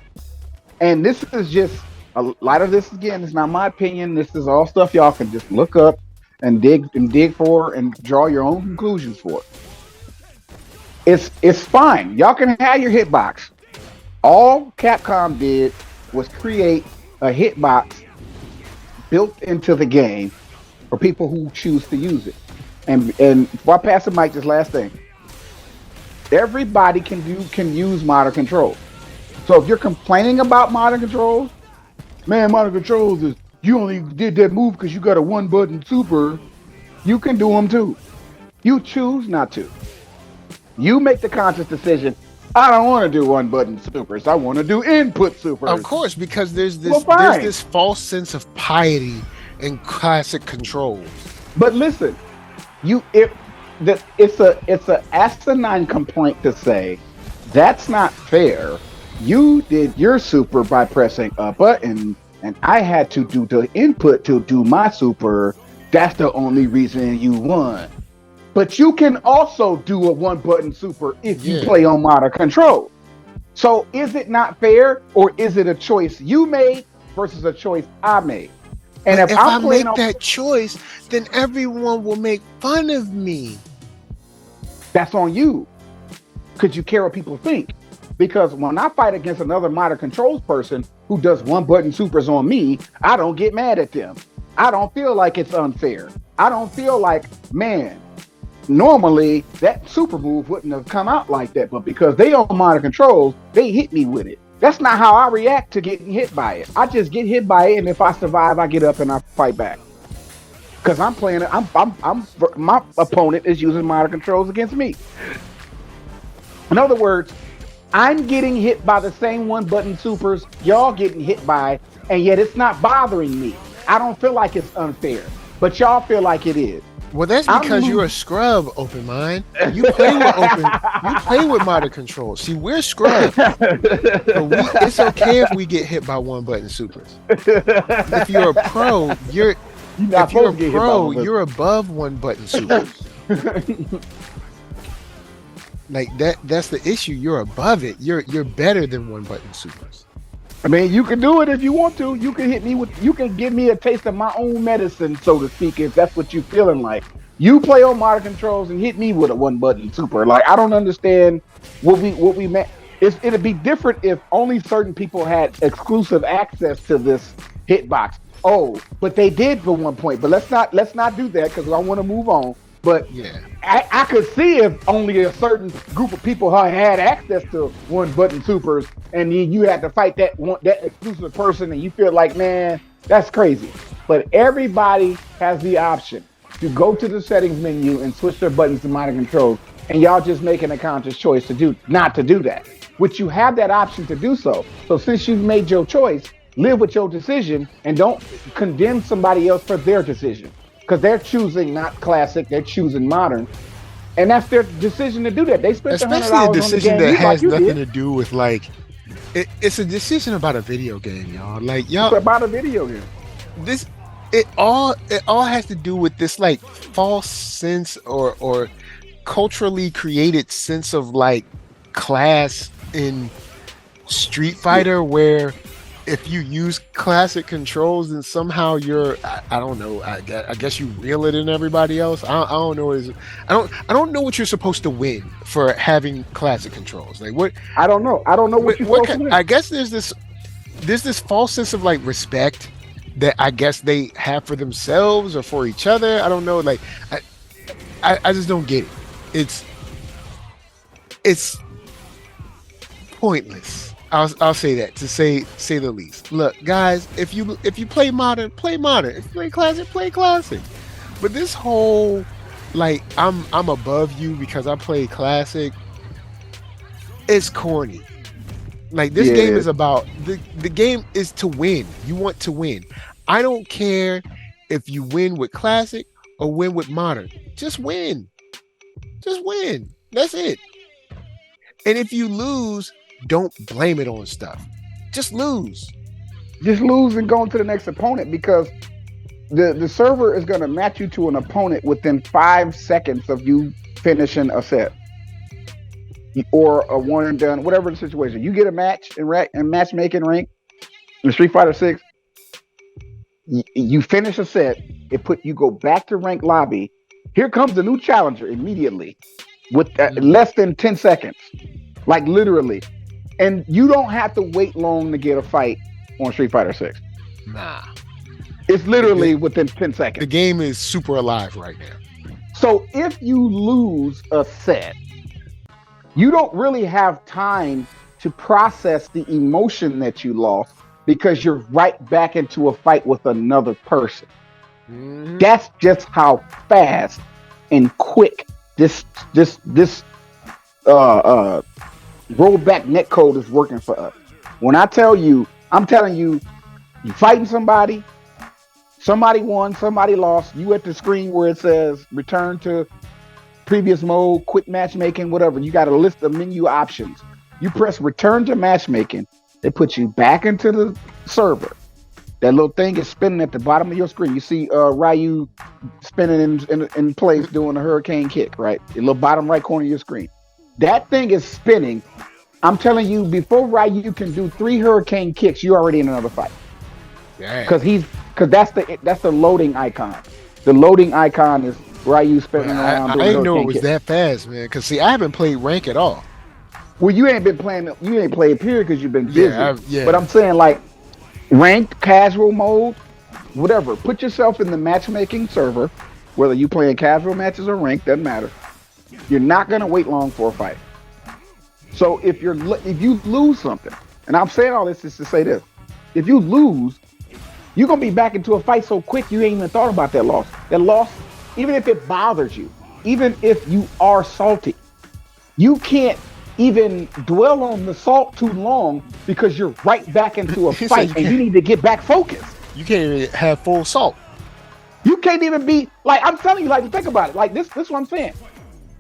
and this is just a lot of this, again, it's not my opinion. This is all stuff y'all can just look up and dig for and draw your own conclusions for. It's fine. Y'all can have your hitbox. All Capcom did was create a hitbox built into the game for people who choose to use it. And before I pass the mic, this last thing. Everybody can use modern controls. So if you're complaining about modern controls, man, modern controls is, you only did that move because you got a 1-button super. You can do them too. You choose not to. You make the conscious decision. I don't want to do one button supers. I want to do input supers. Of course, because there's fine. this false sense of piety in classic controls. But listen, it's a asinine complaint to say that's not fair. You did your super by pressing a button, and I had to do the input to do my super. That's the only reason you won. But you can also do a one button super if you play on modern control. So is it not fair, or is it a choice you made versus a choice I made? And if I make that choice, then everyone will make fun of me. That's on you, because you care what people think. Because when I fight against another modern controls person who does one button supers on me, I don't get mad at them. I don't feel like it's unfair. I don't feel like, man, normally that super move wouldn't have come out like that, but because they on modern controls, they hit me with it. That's not how I react to getting hit by it. I just get hit by it, and if I survive, I get up and I fight back. Because I'm playing it. My opponent is using modern controls against me. In other words, I'm getting hit by the same one button supers y'all getting hit by, and yet it's not bothering me. I don't feel like it's unfair, but y'all feel like it is. Well, that's because you're a scrub, Open Mind. You play with modern controls. See, we're scrubs. So it's okay if we get hit by one button supers. If you're a pro, you're above one button supers. Like that's the issue. You're above it. You're better than one button supers. I mean, you can do it if you want to. You can you can give me a taste of my own medicine, so to speak, if that's what you're feeling like. You play on modern controls and hit me with a one button super. Like, I don't understand what we meant. It'd be different if only certain people had exclusive access to this hitbox. Oh, but they did for one point. But let's not do that, because I want to move on. But yeah, I could see if only a certain group of people had access to one button supers, and then you had to fight that exclusive person, and you feel like, man, that's crazy. But everybody has the option to go to the settings menu and switch their buttons to modern controls, and y'all just making a conscious choice not to do that. Which you have that option to do so. So since you've made your choice, live with your decision and don't condemn somebody else for their decision. Because they're choosing not classic, they're choosing modern, and that's their decision to do that. They spent especially $100 a decision on the game, that has nothing to do with like it's a decision about a video game, y'all. Like y'all, it's about a video game. It all has to do with this like false sense or culturally created sense of like class in Street Fighter, where if you use classic controls, then somehow you're I don't know. I guess you reel it in everybody else. I don't know. I don't know what you're supposed to win for having classic controls. Like what? I don't know. I don't know what you're supposed to win. I guess there's this false sense of like respect that I guess they have for themselves or for each other. I don't know. Like I just don't get it. It's pointless. I'll say that, to say the least. Look, guys, if you play modern, play modern. If you play classic. But this whole like I'm above you because I play classic, it's corny. Like this game is about the game is to win. You want to win. I don't care if you win with classic or win with modern. Just win. Just win. That's it. And if you lose, don't blame it on stuff. Just lose. Just lose and go on to the next opponent, because the server is going to match you to an opponent within 5 seconds of you finishing a set. Or a one and done, whatever the situation. You get a match in matchmaking rank in Street Fighter 6. You finish a set, you go back to rank lobby. Here comes the new challenger immediately with less than 10 seconds. Like literally. And you don't have to wait long to get a fight on Street Fighter 6. Nah. It's literally within 10 seconds. The game is super alive right now. So if you lose a set, you don't really have time to process the emotion that you lost, because you're right back into a fight with another person. Mm-hmm. That's just how fast and quick this rollback netcode is working for us. When I tell you, I'm telling you, you fighting somebody, somebody won, somebody lost. You at the screen where it says return to previous mode, quit matchmaking, whatever. You got a list of menu options. You press return to matchmaking. They put you back into the server. That little thing is spinning at the bottom of your screen. You see Ryu spinning in place doing a hurricane kick, right? The little bottom right corner of your screen. That thing is spinning. I'm telling you, before Ryu can do 3 hurricane kicks, you're already in another fight. Because that's the loading icon. The loading icon is Ryu spinning around. I didn't know it was that fast, man. Because see, I haven't played rank at all. Well, you ain't been playing. You ain't played period because you've been busy. Yeah. But I'm saying like ranked, casual mode, whatever. Put yourself in the matchmaking server, whether you playing casual matches or ranked, doesn't matter. You're not gonna wait long for a fight. So if you lose something, and I'm saying all this is to say this: if you lose, you're gonna be back into a fight so quick you ain't even thought about that loss. That loss, even if it bothers you, even if you are salty, you can't even dwell on the salt too long because you're right back into a fight and you need to get back focused. You can't even have full salt. You can't even be like, I'm telling you, like, think about it. Like this is what I'm saying.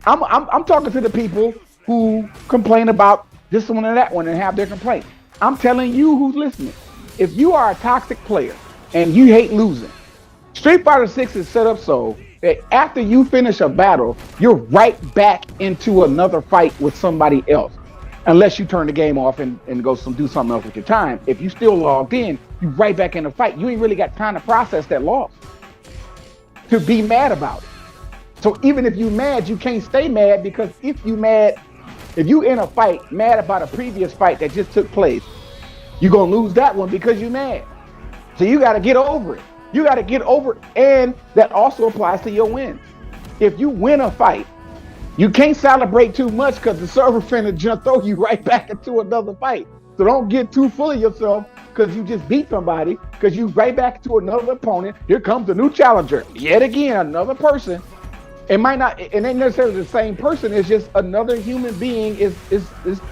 I'm talking to the people who complain about this one and that one and have their complaints. I'm telling you who's listening. If you are a toxic player and you hate losing, Street Fighter 6 is set up so that after you finish a battle, you're right back into another fight with somebody else. Unless you turn the game off and go do something else with your time. If you still logged in, you're right back in the fight. You ain't really got time to process that loss, to be mad about it. So even if you mad, you can't stay mad, because if you in a fight mad about a previous fight that just took place, you're going to lose that one because you're mad. So you got to get over it. You got to get over it. And that also applies to your wins. If you win a fight, you can't celebrate too much because the server finna throw you right back into another fight. So don't get too full of yourself because you just beat somebody, because you right back to another opponent. Here comes a new challenger. Yet again, another person. It might not, it ain't necessarily the same person. It's just another human being is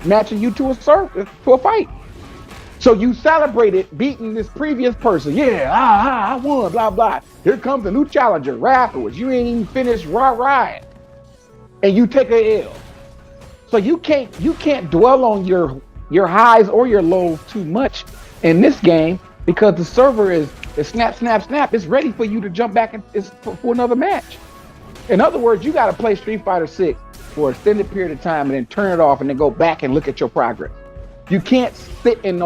matching you to a fight. So you celebrated beating this previous person. Yeah, I won, blah, blah. Here comes a new challenger right afterwards. You ain't even finished right. And you take a L. So you can't dwell on your highs or your lows too much in this game, because the server is snap. It's ready for you to jump back for another match. In other words, you got to play Street Fighter 6 for an extended period of time and then turn it off and then go back and look at your progress. You can't sit in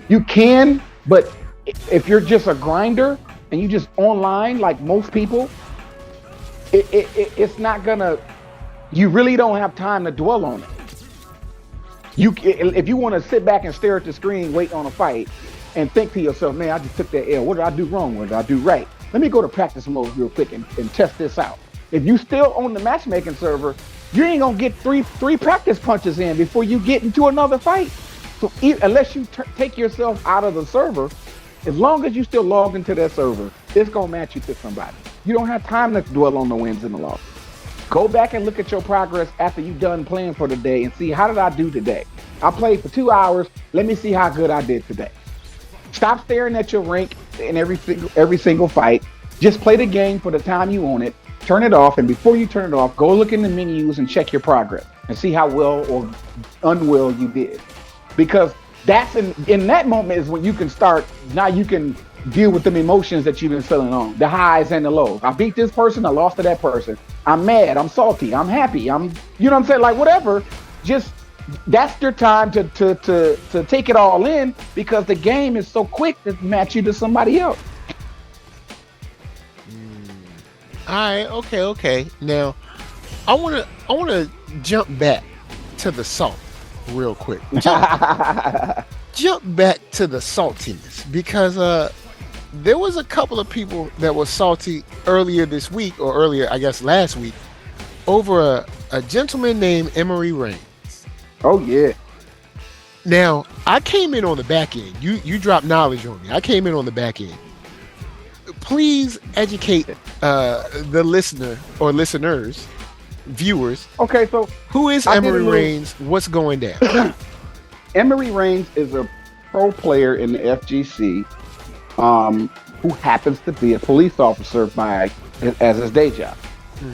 you can, but if you're just a grinder and you just online like most people, it's not gonna. You really don't have time to dwell on it. If you want to sit back and stare at the screen, wait on a fight, and think to yourself, man, I just took that L. What did I do wrong? What did I do right? Let me go to practice mode real quick and test this out. If you still on the matchmaking server, you ain't gonna get three practice punches in before you get into another fight. So unless you take yourself out of the server, as long as you still log into that server, it's gonna match you to somebody. You don't have time to dwell on the wins and the losses. Go back and look at your progress after you're done playing for the day and see, how did I do today? I played for 2 hours. Let me see how good I did today. Stop staring at your rank in every single fight. Just play the game for the time you own it. Turn it off, and before you turn it off, go look in the menus and check your progress and see how well or unwell you did. Because that's in that moment is when you can start. Now you can deal with them emotions that you've been feeling on, the highs and the lows. I beat this person, I lost to that person. I'm mad, I'm salty, I'm happy, you know what I'm saying? Like whatever. Just that's your time to take it all in, because the game is so quick to match you to somebody else. All right, okay. Now, I wanna jump back to the salt real quick. Jump back to the saltiness, because there was a couple of people that were salty earlier this week, or earlier, I guess last week, over a gentleman named Emery Reigns. Oh yeah. Now, I came in on the back end. You dropped knowledge on me. I came in on the back end. Please educate the listener or listeners viewers. Okay, so Who is I did a Emery little- Reigns? What's going down? Emery Reigns is a pro player in the FGC, who happens to be a police officer as his day job.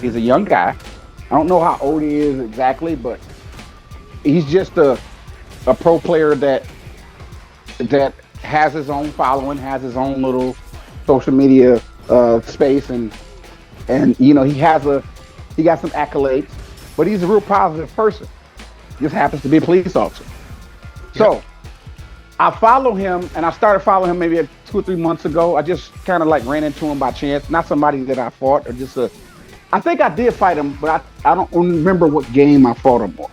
He's a young guy. I don't know how old he is exactly, but he's just a pro player that has his own following, has his own little social media space, and you know he got some accolades, but he's a real positive person. Just happens to be a police officer. So I follow him, and I started following him maybe 2 or 3 months ago. I just kind of like ran into him by chance, not somebody that I fought, or just I think I did fight him, but I don't remember what game I fought him on.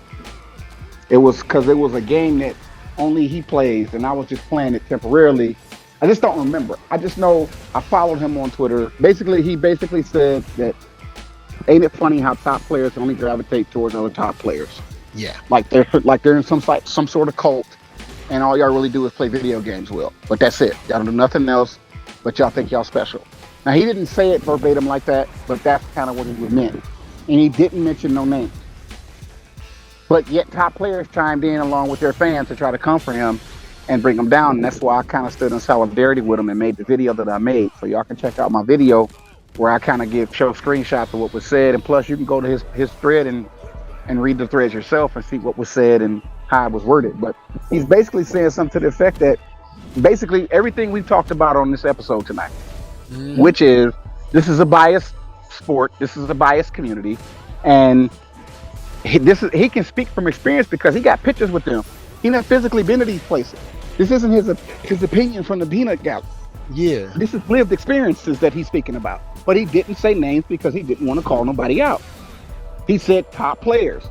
It was because it was a game that only he plays, and I was just playing it temporarily. I just don't remember. I just know I followed him on Twitter. Basically, he said that, ain't it funny how top players only gravitate towards other top players? Yeah. Like they're in some sort of cult, and all y'all really do is play video games well. But that's it. Y'all don't do nothing else, but y'all think y'all special. Now, he didn't say it verbatim like that, but that's kind of what he meant. And he didn't mention no names. But yet top players chimed in along with their fans to try to comfort him and bring him down. And that's why I kind of stood in solidarity with him and made the video that I made. So y'all can check out my video where I kind of show screenshots of what was said. And plus, you can go to his thread and read the threads yourself and see what was said and how it was worded. But he's basically saying something to the effect that basically everything we've talked about on this episode tonight, which is this is a biased sport, this is a biased community, and he can speak from experience because he got pictures with them. He not physically been to these places. This isn't his opinion from the peanut gallery. Yeah. This is lived experiences that he's speaking about. But he didn't say names because he didn't want to call nobody out. He said top players.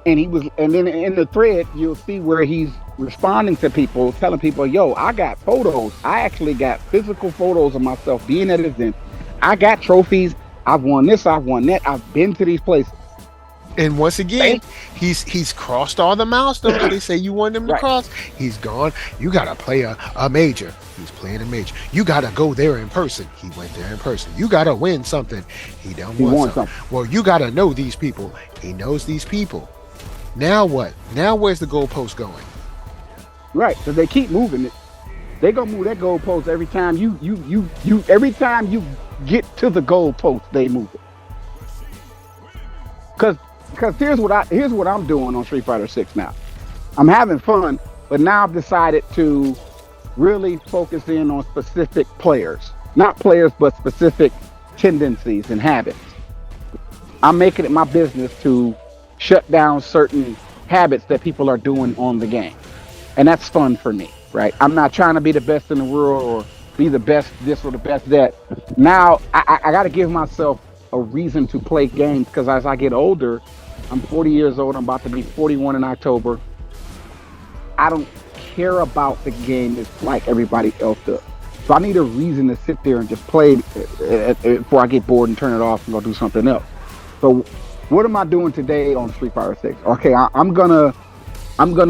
And then in the thread, you'll see where he's responding to people, telling people, yo, I got photos. I actually got physical photos of myself being at events. I got trophies. I've won this. I've won that. I've been to these places. And once again, he's crossed all the milestones that they say you want him to Right. cross. He's gone. You got to play a major. He's playing a major. You got to go there in person. He went there in person. You got to win something. He won something. Well, you got to know these people. He knows these people. Now what? Now where's the goalpost going? Right, because they keep moving it. They gonna move that goalpost every time every time you get to the goalpost, they move it. Because here's what I'm doing on Street Fighter 6 now. I'm having fun, but now I've decided to really focus in on specific players. Not players, but specific tendencies and habits. I'm making it my business to shut down certain habits that people are doing on the game. And that's fun for me, right? I'm not trying to be the best in the world or be the best this or the best that. Now, I got to give myself a reason to play games, because as I get older, I'm 40 years old, I'm about to be 41 in October. I don't care about the game as like everybody else does. So I need a reason to sit there and just play before I get bored and turn it off and go do something else. So what am I doing today on Street Fighter 6? Okay, I'm gonna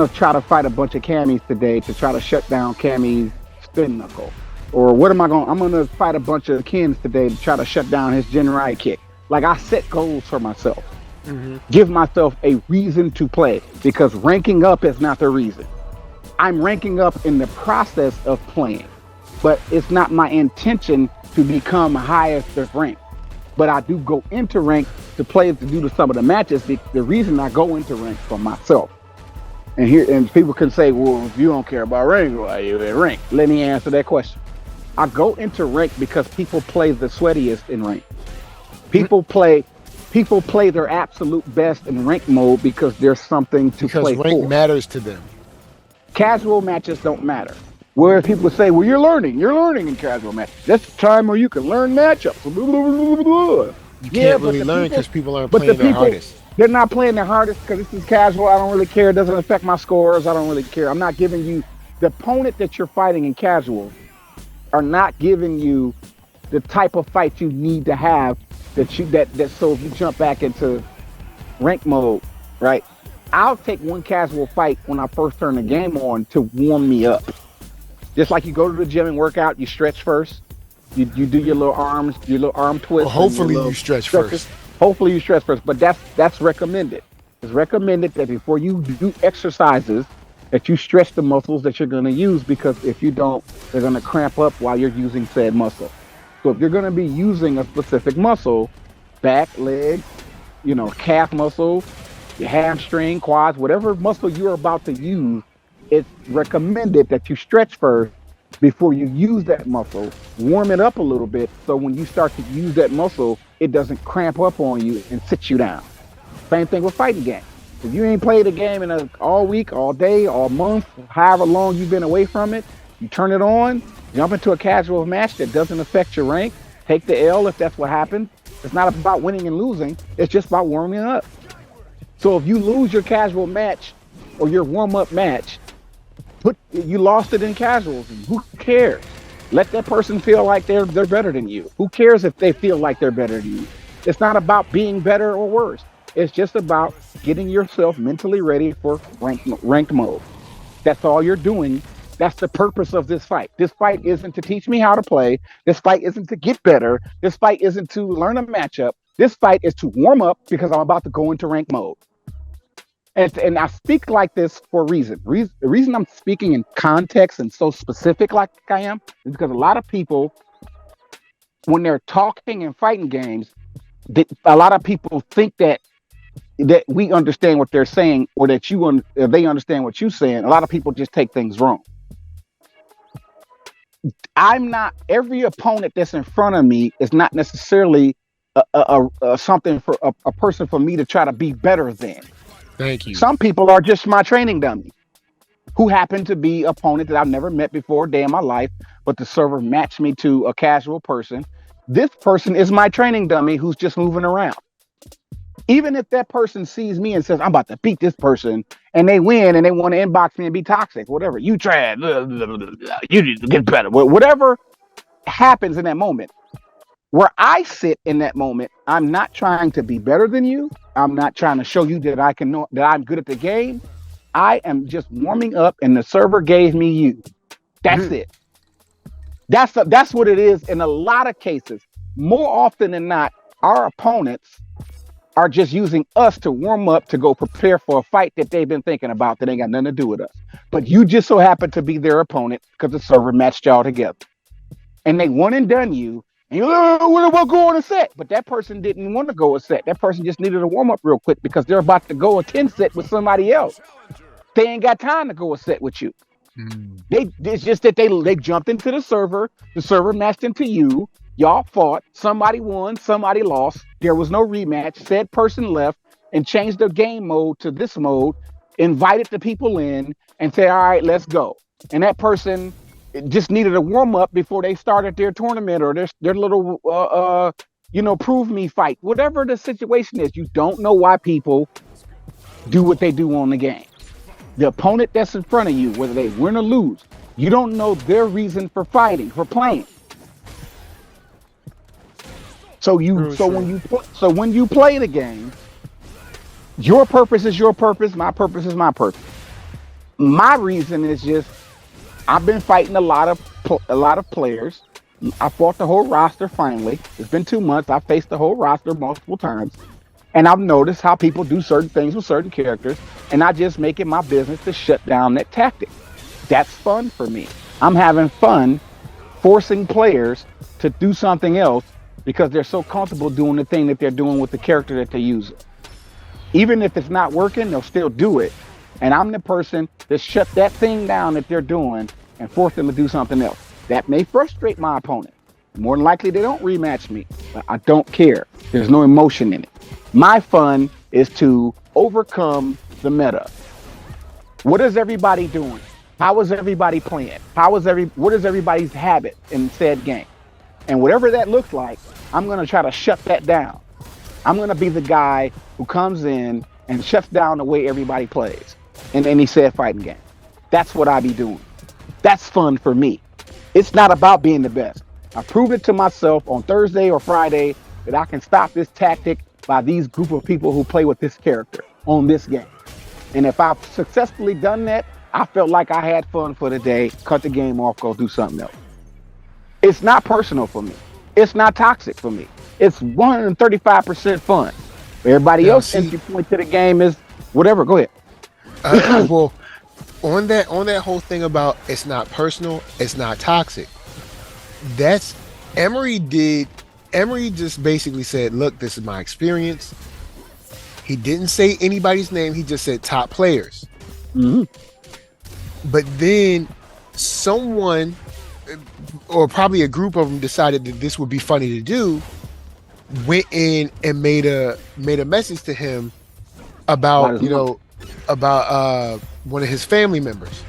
try to fight a bunch of Cammys today to try to shut down Cammy's spin knuckle. Or what am I going? I'm gonna fight a bunch of Kens today to try to shut down his Jinrai kick. Like, I set goals for myself. Give myself a reason to play, because ranking up is not the reason. I'm ranking up in the process of playing, but it's not my intention to become highest of rank. But I do go into rank to play, to do some of the matches. The reason I go into rank for myself. And people can say, well, if you don't care about rank, why are you in rank? Let me answer that question. I go into rank because people play the sweatiest in rank. People play their absolute best in rank mode because there's something to play for. Because rank matters to them. Casual matches don't matter. Whereas people say, well, you're learning in casual matches. That's the time where you can learn matchups. Blah, blah, blah, blah. You can't really learn because people aren't playing their hardest. They're not playing their hardest because this is casual. I don't really care. It doesn't affect my scores. I don't really care. I'm not giving you the opponent that you're fighting in casual are not giving you the type of fight you need to have that so if you jump back into rank mode, right? I'll take one casual fight when I first turn the game on to warm me up. Just like you go to the gym and work out, you stretch first. You do your little arm twist. Well, hopefully you stretch first. Hopefully you stress first, but that's recommended. It's recommended that before you do exercises, that you stretch the muscles that you're going to use, because if you don't, they're going to cramp up while you're using said muscle. So if you're going to be using a specific muscle, back, legs, calf muscle, your hamstring, quads, whatever muscle you're about to use, it's recommended that you stretch first before you use that muscle. Warm it up a little bit so when you start to use that muscle, it doesn't cramp up on you and sit you down. Same thing with fighting games. If you ain't played a game all week, all day, all month, however long you've been away from it, you turn it on, jump into a casual match that doesn't affect your rank, take the L if that's what happens. It's not about winning and losing. It's just about warming up. So if you lose your casual match or your warm-up match, you lost it in casuals. Who cares? Let that person feel like they're better than you. Who cares if they feel like they're better than you? It's not about being better or worse. It's just about getting yourself mentally ready for ranked mode. That's all you're doing. That's the purpose of this fight. This fight isn't to teach me how to play. This fight isn't to get better. This fight isn't to learn a matchup. This fight is to warm up because I'm about to go into rank mode. And I speak like this for a reason. The reason I'm speaking in context and so specific like I am is because a lot of people, when they're talking and fighting games, a lot of people think that we understand what they're saying, or that they understand what you're saying. A lot of people just take things wrong. Every opponent that's in front of me is not necessarily something for a person for me to try to be better than. Thank you. Some people are just my training dummy, who happen to be opponents that I've never met before a day in my life, but the server matched me to a casual person. This person is my training dummy who's just moving around. Even if that person sees me and says, I'm about to beat this person, and they win and they want to inbox me and be toxic, whatever, you trash, you need to get better, whatever happens in that moment. Where I sit in that moment, I'm not trying to be better than you. I'm not trying to show you that I'm good at the game. I am just warming up, and the server gave me you. That's it. That's what it is in a lot of cases. More often than not, our opponents are just using us to warm up to go prepare for a fight that they've been thinking about that ain't got nothing to do with us. But you just so happen to be their opponent because the server matched y'all together. And they won and done you. And we'll go on a set. But that person didn't want to go a set. That person just needed a warm up real quick because they're about to go a 10 set with somebody else. They ain't got time to go a set with you. It's just that they jumped into the server matched into you. Y'all fought. Somebody won. Somebody lost. There was no rematch. Said person left and changed their game mode to this mode, invited the people in and said, all right, let's go. And that person just needed a warm up before they started their tournament or their little, prove me fight. Whatever the situation is, you don't know why people do what they do on the game. The opponent that's in front of you, whether they win or lose, you don't know their reason for fighting, for playing. So when you play the game, your purpose is your purpose, my purpose is my purpose. My reason is just I've been fighting a lot of players. I fought the whole roster finally. It's been 2 months. I faced the whole roster multiple times. And I've noticed how people do certain things with certain characters. And I just make it my business to shut down that tactic. That's fun for me. I'm having fun forcing players to do something else because they're so comfortable doing the thing that they're doing with the character that they use. Even if it's not working, they'll still do it. And I'm the person that shut that thing down that they're doing and force them to do something else. That may frustrate my opponent. More than likely, they don't rematch me, but I don't care. There's no emotion in it. My fun is to overcome the meta. What is everybody doing? How is everybody playing? What is everybody's habit in said game? And whatever that looks like, I'm going to try to shut that down. I'm going to be the guy who comes in and shuts down the way everybody plays in any said fighting game. That's what I be doing. That's fun for me. It's not about being the best. I proved it to myself on Thursday or Friday that I can stop this tactic by these group of people who play with this character on this game. And if I've successfully done that, I felt like I had fun for the day, cut the game off, go do something else. It's not personal for me. It's not toxic for me. It's 135% fun. Everybody Now, else see, entry point to the game is whatever. Go ahead. well, on that whole thing about it's not personal, it's not toxic. That's Emery just basically said, look, this is my experience. He didn't say anybody's name. He just said top players. Mm-hmm. But then someone, or probably a group of them, decided that this would be funny to do, went in and made a message to him about, about one of his family members.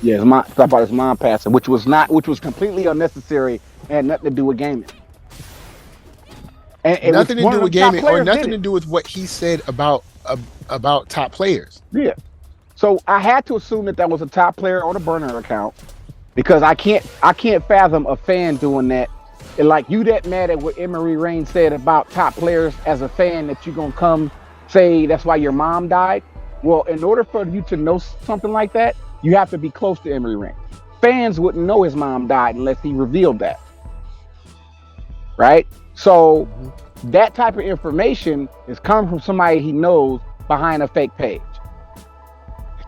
Yeah, about his mom passing, which was completely unnecessary and had nothing to do with gaming. And nothing to do with gaming, or nothing to do with what he said about top players. Yeah. So I had to assume that was a top player on a burner account, because I can't fathom a fan doing that. And like, you that mad at what Emery Reigns said about top players as a fan, that you gonna come say that's why your mom died? Well, in order for you to know something like that, you have to be close to Emery Reigns. Fans wouldn't know his mom died unless he revealed that. Right? So that type of information is coming from somebody he knows behind a fake page.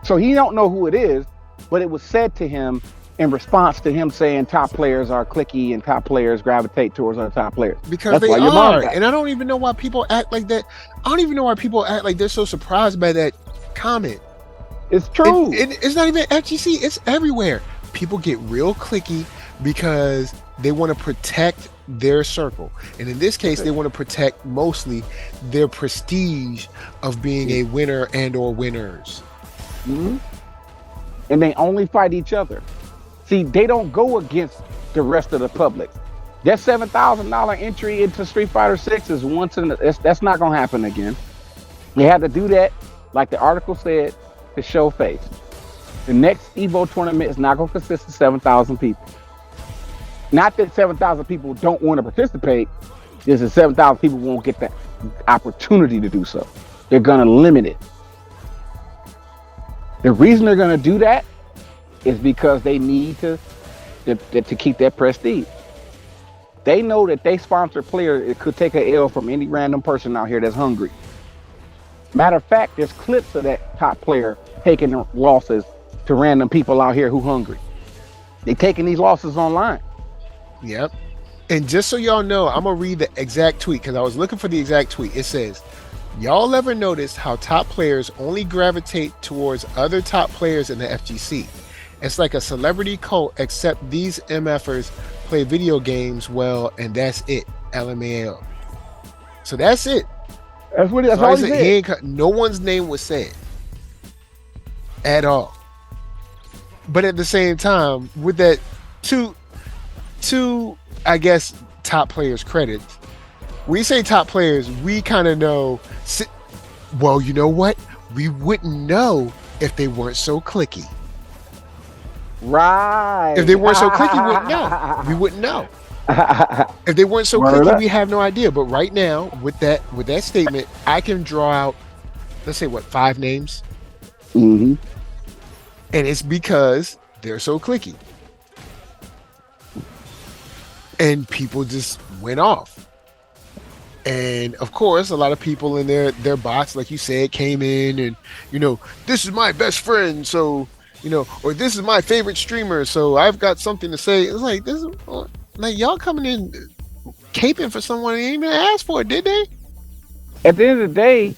So he don't know who it is, but it was said to him in response to him saying top players are cliquey and top players gravitate towards other top players. Because that's they are. And I don't even know why people act like that. I don't even know why people act like they're so surprised by that comment. It's true. It's not even FGC. It's everywhere. People get real cliquey because they want to protect their circle. And in this case, they want to protect mostly their prestige of being a winner and or winners. Mm-hmm. And they only fight each other. See, they don't go against the rest of the public. That $7,000 entry into Street Fighter 6 is that's not going to happen again. They had to do that, like the article said, to show face. The next EVO tournament is not going to consist of 7,000 people. Not that 7,000 people don't want to participate, it's that 7,000 people won't get that opportunity to do so. They're going to limit it. The reason they're going to do that is because they need to keep that prestige. They know that they sponsor players, it could take an L from any random person out here that's hungry. Matter of fact, there's clips of that top player taking losses to random people out here who hungry. They taking these losses online. Yep. And just so y'all know, I'm going to read the exact tweet, because I was looking for the exact tweet. It says, y'all ever noticed how top players only gravitate towards other top players in the FGC? It's like a celebrity cult, except these MFers play video games well, and that's it. LMAO. So that's it. That's what that's all he said. No one's name was said at all. But at the same time, with that two I guess top players credit, when you say top players, we kind of know. Well, you know what? We wouldn't know if they weren't so cliquey. Right. If they weren't so cliquey, we wouldn't know. We wouldn't know. If they weren't so cliquey, we have no idea. But right now, with that statement, I can draw out, let's say, 5 names? Mm-hmm. And it's because they're so cliquey. And people just went off. And of course, a lot of people in their bots, like you said, came in and, this is my best friend, so, or this is my favorite streamer, so I've got something to say. It's like, this is like y'all coming in caping for someone they didn't even ask for it, did they? At the end of the day,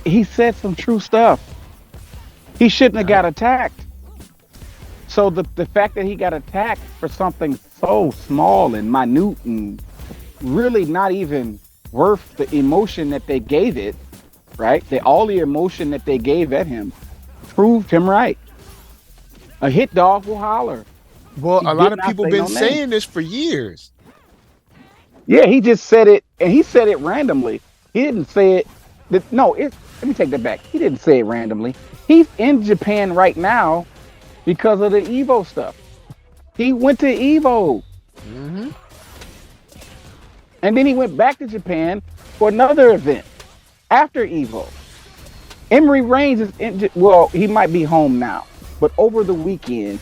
he said some true stuff. He shouldn't have got attacked. So the fact that he got attacked for something so small and minute and really not even worth the emotion that they gave it, right? All the emotion that they gave at him proved him right. A hit dog will holler. Well, a lot of people been saying this for years. Yeah, he just said it, and he said it randomly. He didn't say it. Let me take that back. He didn't say it randomly. He's in Japan right now because of the EVO stuff. He went to EVO. Mm-hmm. And then he went back to Japan for another event after EVO. Emery Reigns is he might be home now, but over the weekend,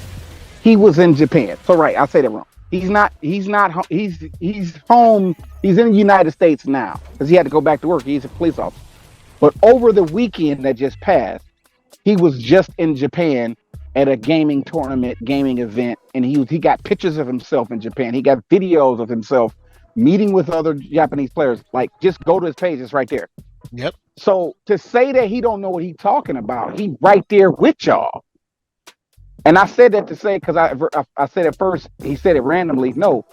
he was in Japan. So right, I'll say that wrong. He's not. He's home. He's in the United States now because he had to go back to work. He's a police officer. But over the weekend that just passed, he was just in Japan at a gaming tournament, gaming event, and he got pictures of himself in Japan. He got videos of himself meeting with other Japanese players. Like, just go to his page; it's right there. Yep. So to say that he don't know what he's talking about, he right there with y'all. And I said that to say because I said at first he said it randomly. No,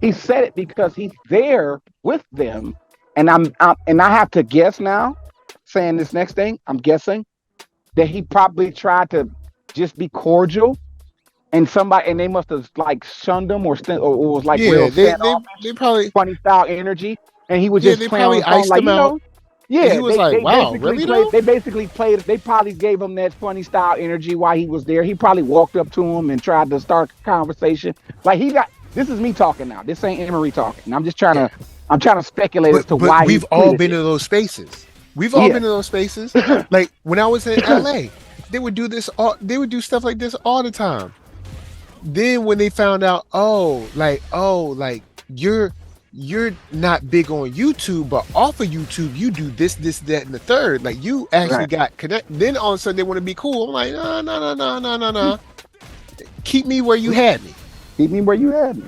he said it because he's there with them, and I have to guess now. Saying this next thing, I'm guessing that he probably tried to just be cordial, and they must have like shunned him or was like real they probably funny style energy, and he was just they playing on probably the phone, iced like him out. Yeah, he was like, "Wow, really?" They basically played. They probably gave him that funny style energy while he was there. He probably walked up to him and tried to start a conversation. Like he got. This is me talking now. This ain't Emery talking. And I'm just trying to. I'm trying to speculate as to why. We've all been in those spaces. We've all been in those spaces. Like when I was in LA, they would do this. They would do stuff like this all the time. Then when they found out, you're not big on YouTube, but off of YouTube, you do this, that, and the third. Like you actually got connected. Then all of a sudden they want to be cool. I'm like, no. Keep me where you had me. Keep me where you had me.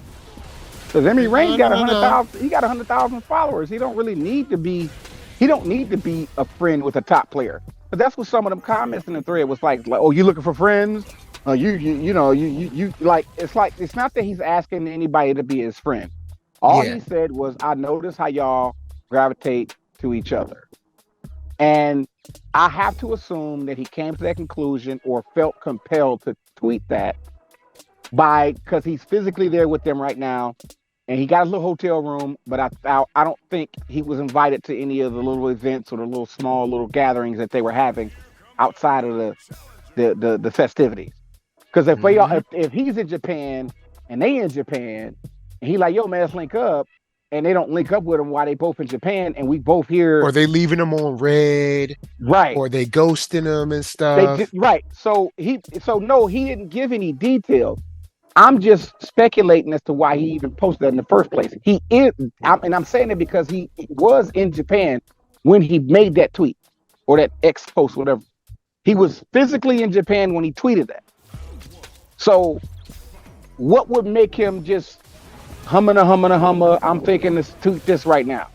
Because Emery Reigns got 100,000. He got 100,000 followers. He don't really need to be. He don't need to be a friend with a top player. But that's what some of them comments in the thread was like, oh, you looking for friends? You like. It's not that he's asking anybody to be his friend. All he said was, I notice how y'all gravitate to each other. And I have to assume that he came to that conclusion or felt compelled to tweet that because he's physically there with them right now. And he got a little hotel room, but I don't think he was invited to any of the little events or the little gatherings that they were having outside of the festivities. Because if he's in Japan and they in Japan, and he like, yo, man, let's link up, and they don't link up with him while they both in Japan, and we both here, or they leaving him on red, right? Or they ghosting him and stuff, right? So no, he didn't give any details. I'm just speculating as to why he even posted that in the first place. He is, and I'm saying it because he was in Japan when he made that tweet or that X post, whatever. He was physically in Japan when he tweeted that. So, what would make him just humma? I'm thinking this tweet this right now.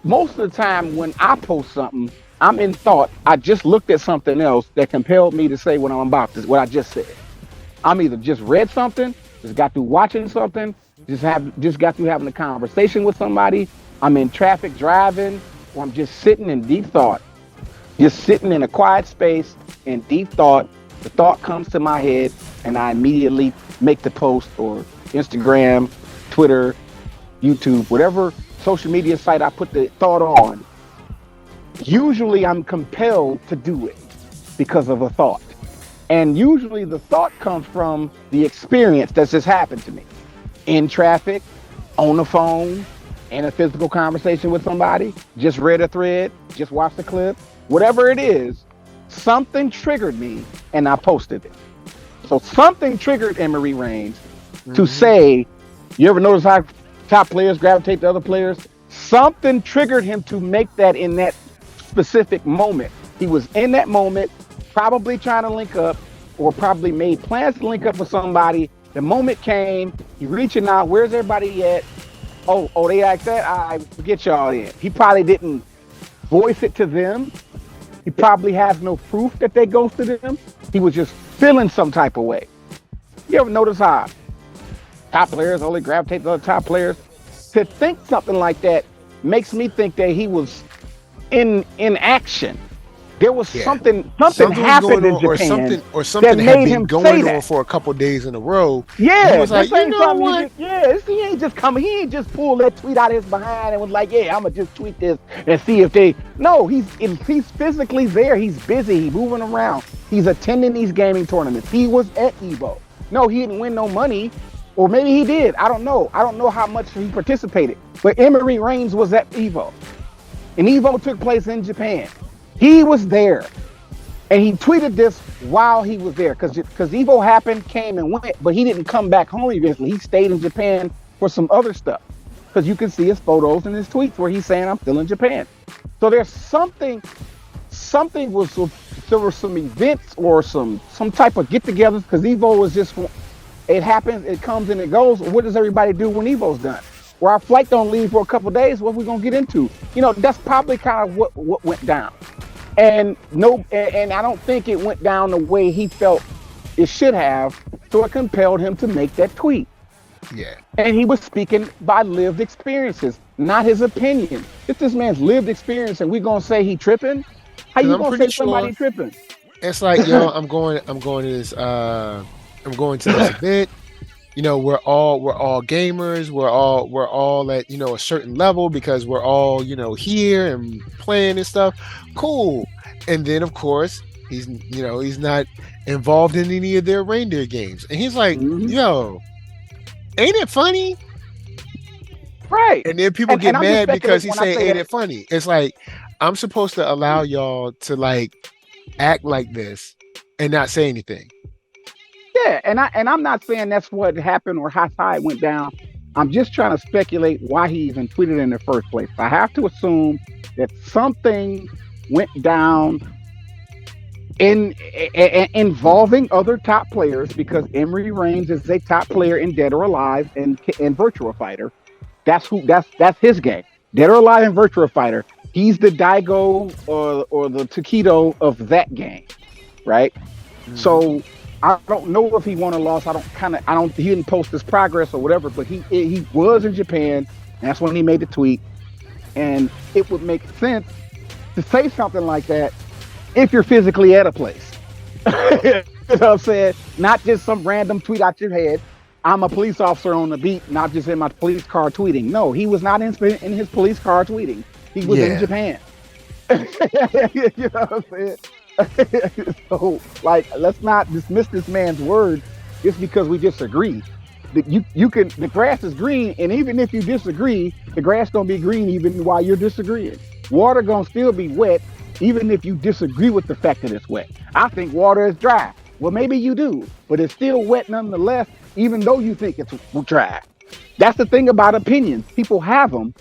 Most of the time when I post something, I'm in thought. I just looked at something else that compelled me to say what I'm about to, what I just said. I'm either just read something, just got through watching something, just got through having a conversation with somebody. I'm in traffic driving, or I'm just sitting in deep thought, just sitting in a quiet space in deep thought. The thought comes to my head, and I immediately make the post or Instagram, Twitter, YouTube, whatever social media site I put the thought on. Usually, I'm compelled to do it because of a thought. And usually the thought comes from the experience that's just happened to me. In traffic, on the phone, in a physical conversation with somebody, just read a thread, just watched a clip, whatever it is, something triggered me and I posted it. So something triggered Emery Reigns to say, you ever notice how top players gravitate to other players? Something triggered him to make that in that specific moment. He was in that moment, probably trying to link up or probably made plans to link up with somebody. The moment came, he reaching out, where's everybody at? Oh, they like that? I forget y'all in. He probably didn't voice it to them. He probably has no proof that they ghosted him. He was just feeling some type of way. You ever notice how top players only gravitate to other top players? To think something like that makes me think that he was in action. There was something happened in Japan, or something that had made been him going say on for a couple days in a row. Yeah, he was like, you know what? He ain't just coming. He ain't just pulled that tweet out of his behind and was like, yeah, I'm gonna just tweet this and see if they. No, he's physically there. He's busy. He's moving around. He's attending these gaming tournaments. He was at EVO. No, he didn't win no money, or maybe he did. I don't know. I don't know how much he participated. But Emery Reigns was at EVO, and EVO took place in Japan. He was there. And he tweeted this while he was there because Evo happened, came and went, but he didn't come back home eventually. He stayed in Japan for some other stuff. Because you can see his photos and his tweets where he's saying, I'm still in Japan. So there's something was, there were some events or some type of get-togethers because Evo is just, it happens, it comes and it goes. What does everybody do when Evo's done? Well, our flight don't leave for a couple of days. What are we going to get into? You know, that's probably kind of what went down. And I don't think it went down the way he felt it should have. So it compelled him to make that tweet. Yeah. And he was speaking by lived experiences, not his opinion. It's this man's lived experience, and we're gonna say he tripping? How you gonna say somebody tripping? It's like, yo, I'm going to this event. You know, we're all gamers. We're all at, you know, a certain level because we're all, you know, here and playing and stuff. Cool. And then of course he's not involved in any of their reindeer games. And he's like, yo, ain't it funny? Right. And then people get mad because he's saying, ain't it funny? It's like, I'm supposed to allow y'all to like act like this and not say anything. Yeah, and I'm not saying that's what happened or how high it went down. I'm just trying to speculate why he even tweeted in the first place. I have to assume that something went down involving other top players, because Emery Reigns is a top player in Dead or Alive and Virtua Fighter. That's his game. Dead or Alive and Virtua Fighter. He's the Daigo or the Takedo of that game, right? Mm-hmm. So I don't know if he won or lost. He didn't post his progress or whatever, but he was in Japan, and that's when he made the tweet. And it would make sense to say something like that if you're physically at a place. You know what I'm saying? Not just some random tweet out your head. I'm a police officer on the beat, not just in my police car tweeting. No, he was not in his police car tweeting. He was in Japan. You know what I'm saying? So, like, let's not dismiss this man's word just because we disagree. The grass is green, and even if you disagree, the grass gonna be green even while you're disagreeing. Water gonna still be wet, even if you disagree with the fact that it's wet. I think water is dry. Well, maybe you do, but it's still wet nonetheless, even though you think it's dry. That's the thing about opinions. People have them,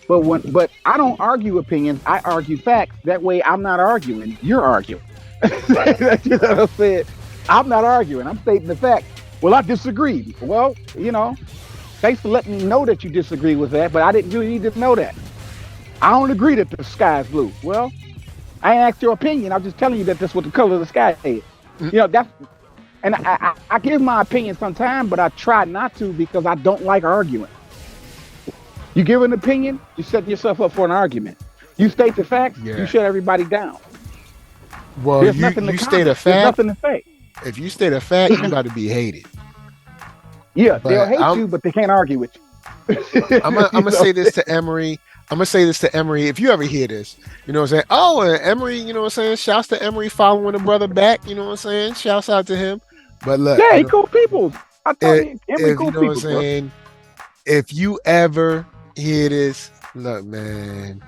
but I don't argue opinions. I argue facts. That way, I'm not arguing. You're arguing. You know what I'm saying? I'm not arguing. I'm stating the fact. Well, I disagree. Well, you know, thanks for letting me know that you disagree with that, but I didn't really need to know that. I don't agree that the sky is blue. Well, I ain't asked your opinion. I'm just telling you that that's what the color of the sky is. Mm-hmm. You know, and I give my opinion sometimes, but I try not to because I don't like arguing. You give an opinion, you set yourself up for an argument. You state the facts, you shut everybody down. Well, you state a fact. There's nothing to say. If you state a fact, you got to be hated. Yeah, but they'll hate you, but they can't argue with you. I'm gonna say this to Emery. If you ever hear this, you know what I'm saying? Oh, and Emery, you know what I'm saying? Shouts to Emery following the brother back, you know what I'm saying? Shouts out to him. But look, yeah, he cool people. I tell you, Emery cool people. You know what I'm saying? If you ever hear this, look, man,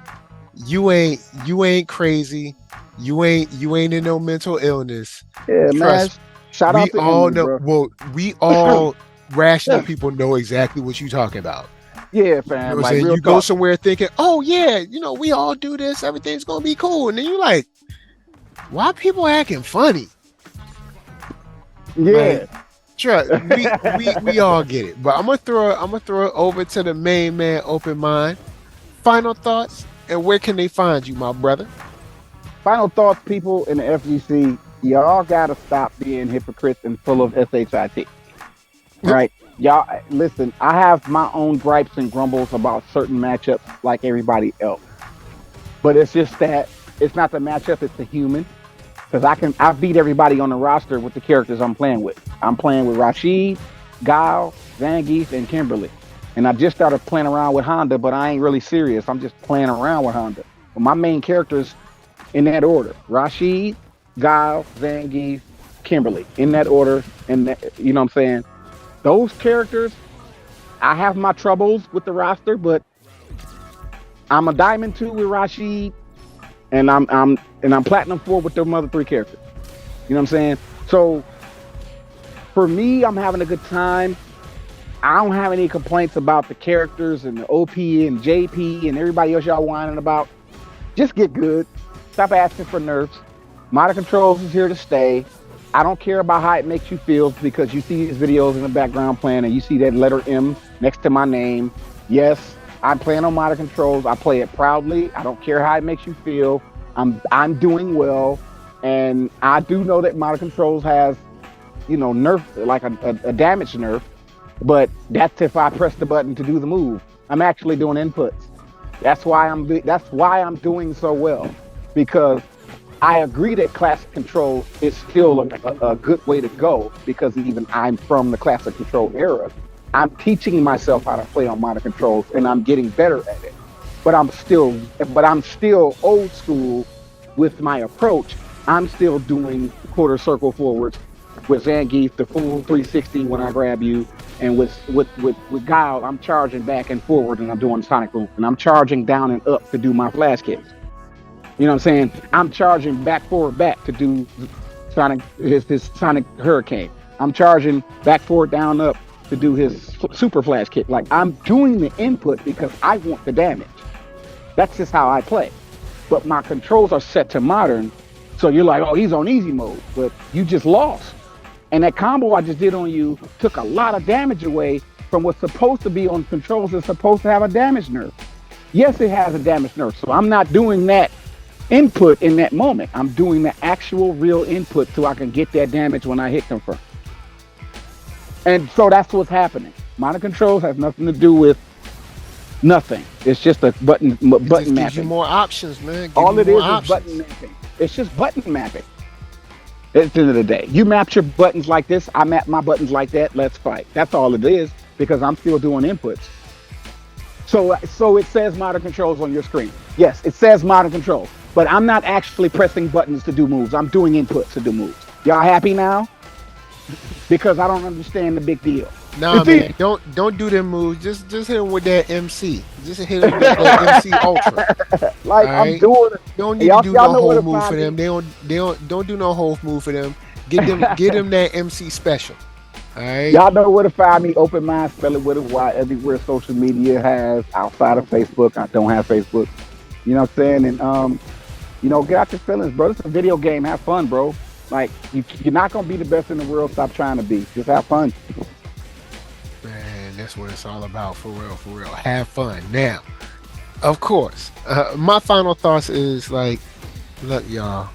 you ain't crazy. You ain't in no mental illness. Yeah, man. Shout out to all Emery, know. Bro. Well, we all rational people know exactly what you're talking about. Yeah, fam. You know what I'm saying? You go somewhere thinking, oh yeah, you know, we all do this, everything's gonna be cool, and then you're like, why people acting funny? Yeah. Like, we all get it. But I'm gonna throw it over to the main man, Open Mind. Final thoughts, and where can they find you, my brother? Final thoughts, people in the FGC. Y'all gotta stop being hypocrites and full of shit. Right? Y'all, listen, I have my own gripes and grumbles about certain matchups like everybody else. But it's just that it's not the matchup, it's the human. Because I beat everybody on the roster with the characters I'm playing with. I'm playing with Rashid, Guile, Zangief, and Kimberly. And I just started playing around with Honda, but I ain't really serious. I'm just playing around with Honda. But my main characters in that order: Rashid, Guile, Zangief, Kimberly. In that order, and you know what I'm saying? Those characters, I have my troubles with the roster, but I'm a Diamond 2 with Rashid, and I'm Platinum 4 with the other 3 characters. You know what I'm saying? So for me, I'm having a good time. I don't have any complaints about the characters and the OP and JP and everybody else y'all whining about. Just get good. Stop asking for nerfs. Modern Controls is here to stay. I don't care about how it makes you feel because you see these videos in the background playing and you see that letter M next to my name. Yes, I'm playing on Modern Controls. I play it proudly. I don't care how it makes you feel. I'm doing well, and I do know that Modern Controls has, nerf, like a damage nerf, but that's if I press the button to do the move. I'm actually doing inputs. That's why I'm doing so well, because I agree that classic control is still a good way to go, because even I'm from the classic control era. I'm teaching myself how to play on modern controls and I'm getting better at it. But I'm still old school with my approach. I'm still doing quarter circle forwards with Zangief, the full 360 when I grab you, and with Guile, I'm charging back and forward and I'm doing Sonic Boom, and I'm charging down and up to do my flash kicks. You know what I'm saying? I'm charging back forward back to do his Sonic Hurricane. I'm charging back forward down up to do his super flash kick. Like, I'm doing the input because I want the damage. That's just how I play. But my controls are set to modern, so you're like, oh, he's on easy mode, but you just lost. And that combo I just did on you took a lot of damage away from what's supposed to be on controls that's supposed to have a damage nerf. Yes, it has a damage nerf, so I'm not doing that input in that moment. I'm doing the actual real input so I can get that damage when I hit confirm. And so that's what's happening. Modern controls has nothing to do with nothing. It's just a button mapping. Gives you more options, man. All it is button mapping. It's just button mapping. At the end of the day, you map your buttons like this. I map my buttons like that. Let's fight. That's all it is, because I'm still doing inputs. So it says modern controls on your screen. Yes, it says modern controls, but I'm not actually pressing buttons to do moves. I'm doing inputs to do moves. Y'all happy now? Because I don't understand the big deal. Nah, man, don't do them moves. Just hit him with that MC. Just hit him with that MC Ultra. Like, right? I'm doing it. Don't need to do no whole move for them. They don't do no whole move for them. Get them that MC special. All right. Y'all know where to find me. Open Mind, spell it with a Y, everywhere social media has, outside of Facebook. I don't have Facebook. You know what I'm saying? And get out your feelings, bro. It's a video game. Have fun, bro. Like, you're not gonna be the best in the world. Stop trying to be. Just have fun. Man, that's what it's all about, for real, for real. Have fun. Now, of course, my final thoughts is, like, look, y'all,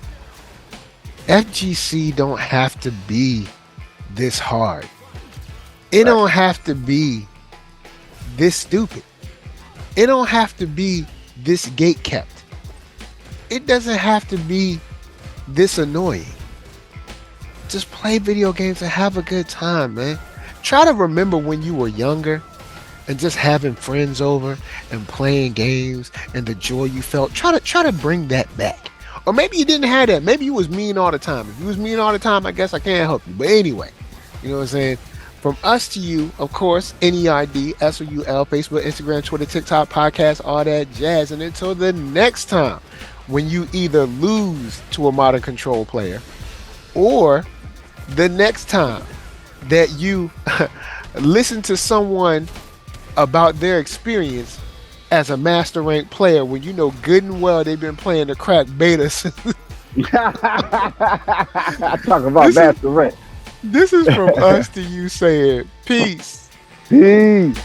FGC don't have to be this hard. It don't have to be this stupid. It don't have to be this gate kept. It doesn't have to be this annoying. Just play video games and have a good time, man. Try to remember when you were younger and just having friends over and playing games and the joy you felt. Try to bring that back. Or maybe you didn't have that. Maybe you was mean all the time. If you was mean all the time, I guess I can't help you. But anyway, you know what I'm saying? From us to you, of course, NERD, SOUL, Facebook, Instagram, Twitter, TikTok, podcast, all that jazz. And until the next time, when you either lose to a modern control player, or the next time that you listen to someone about their experience as a master rank player, when you know good and well they've been playing the crack beta since talk about master rank. This is from us to you saying peace. Peace.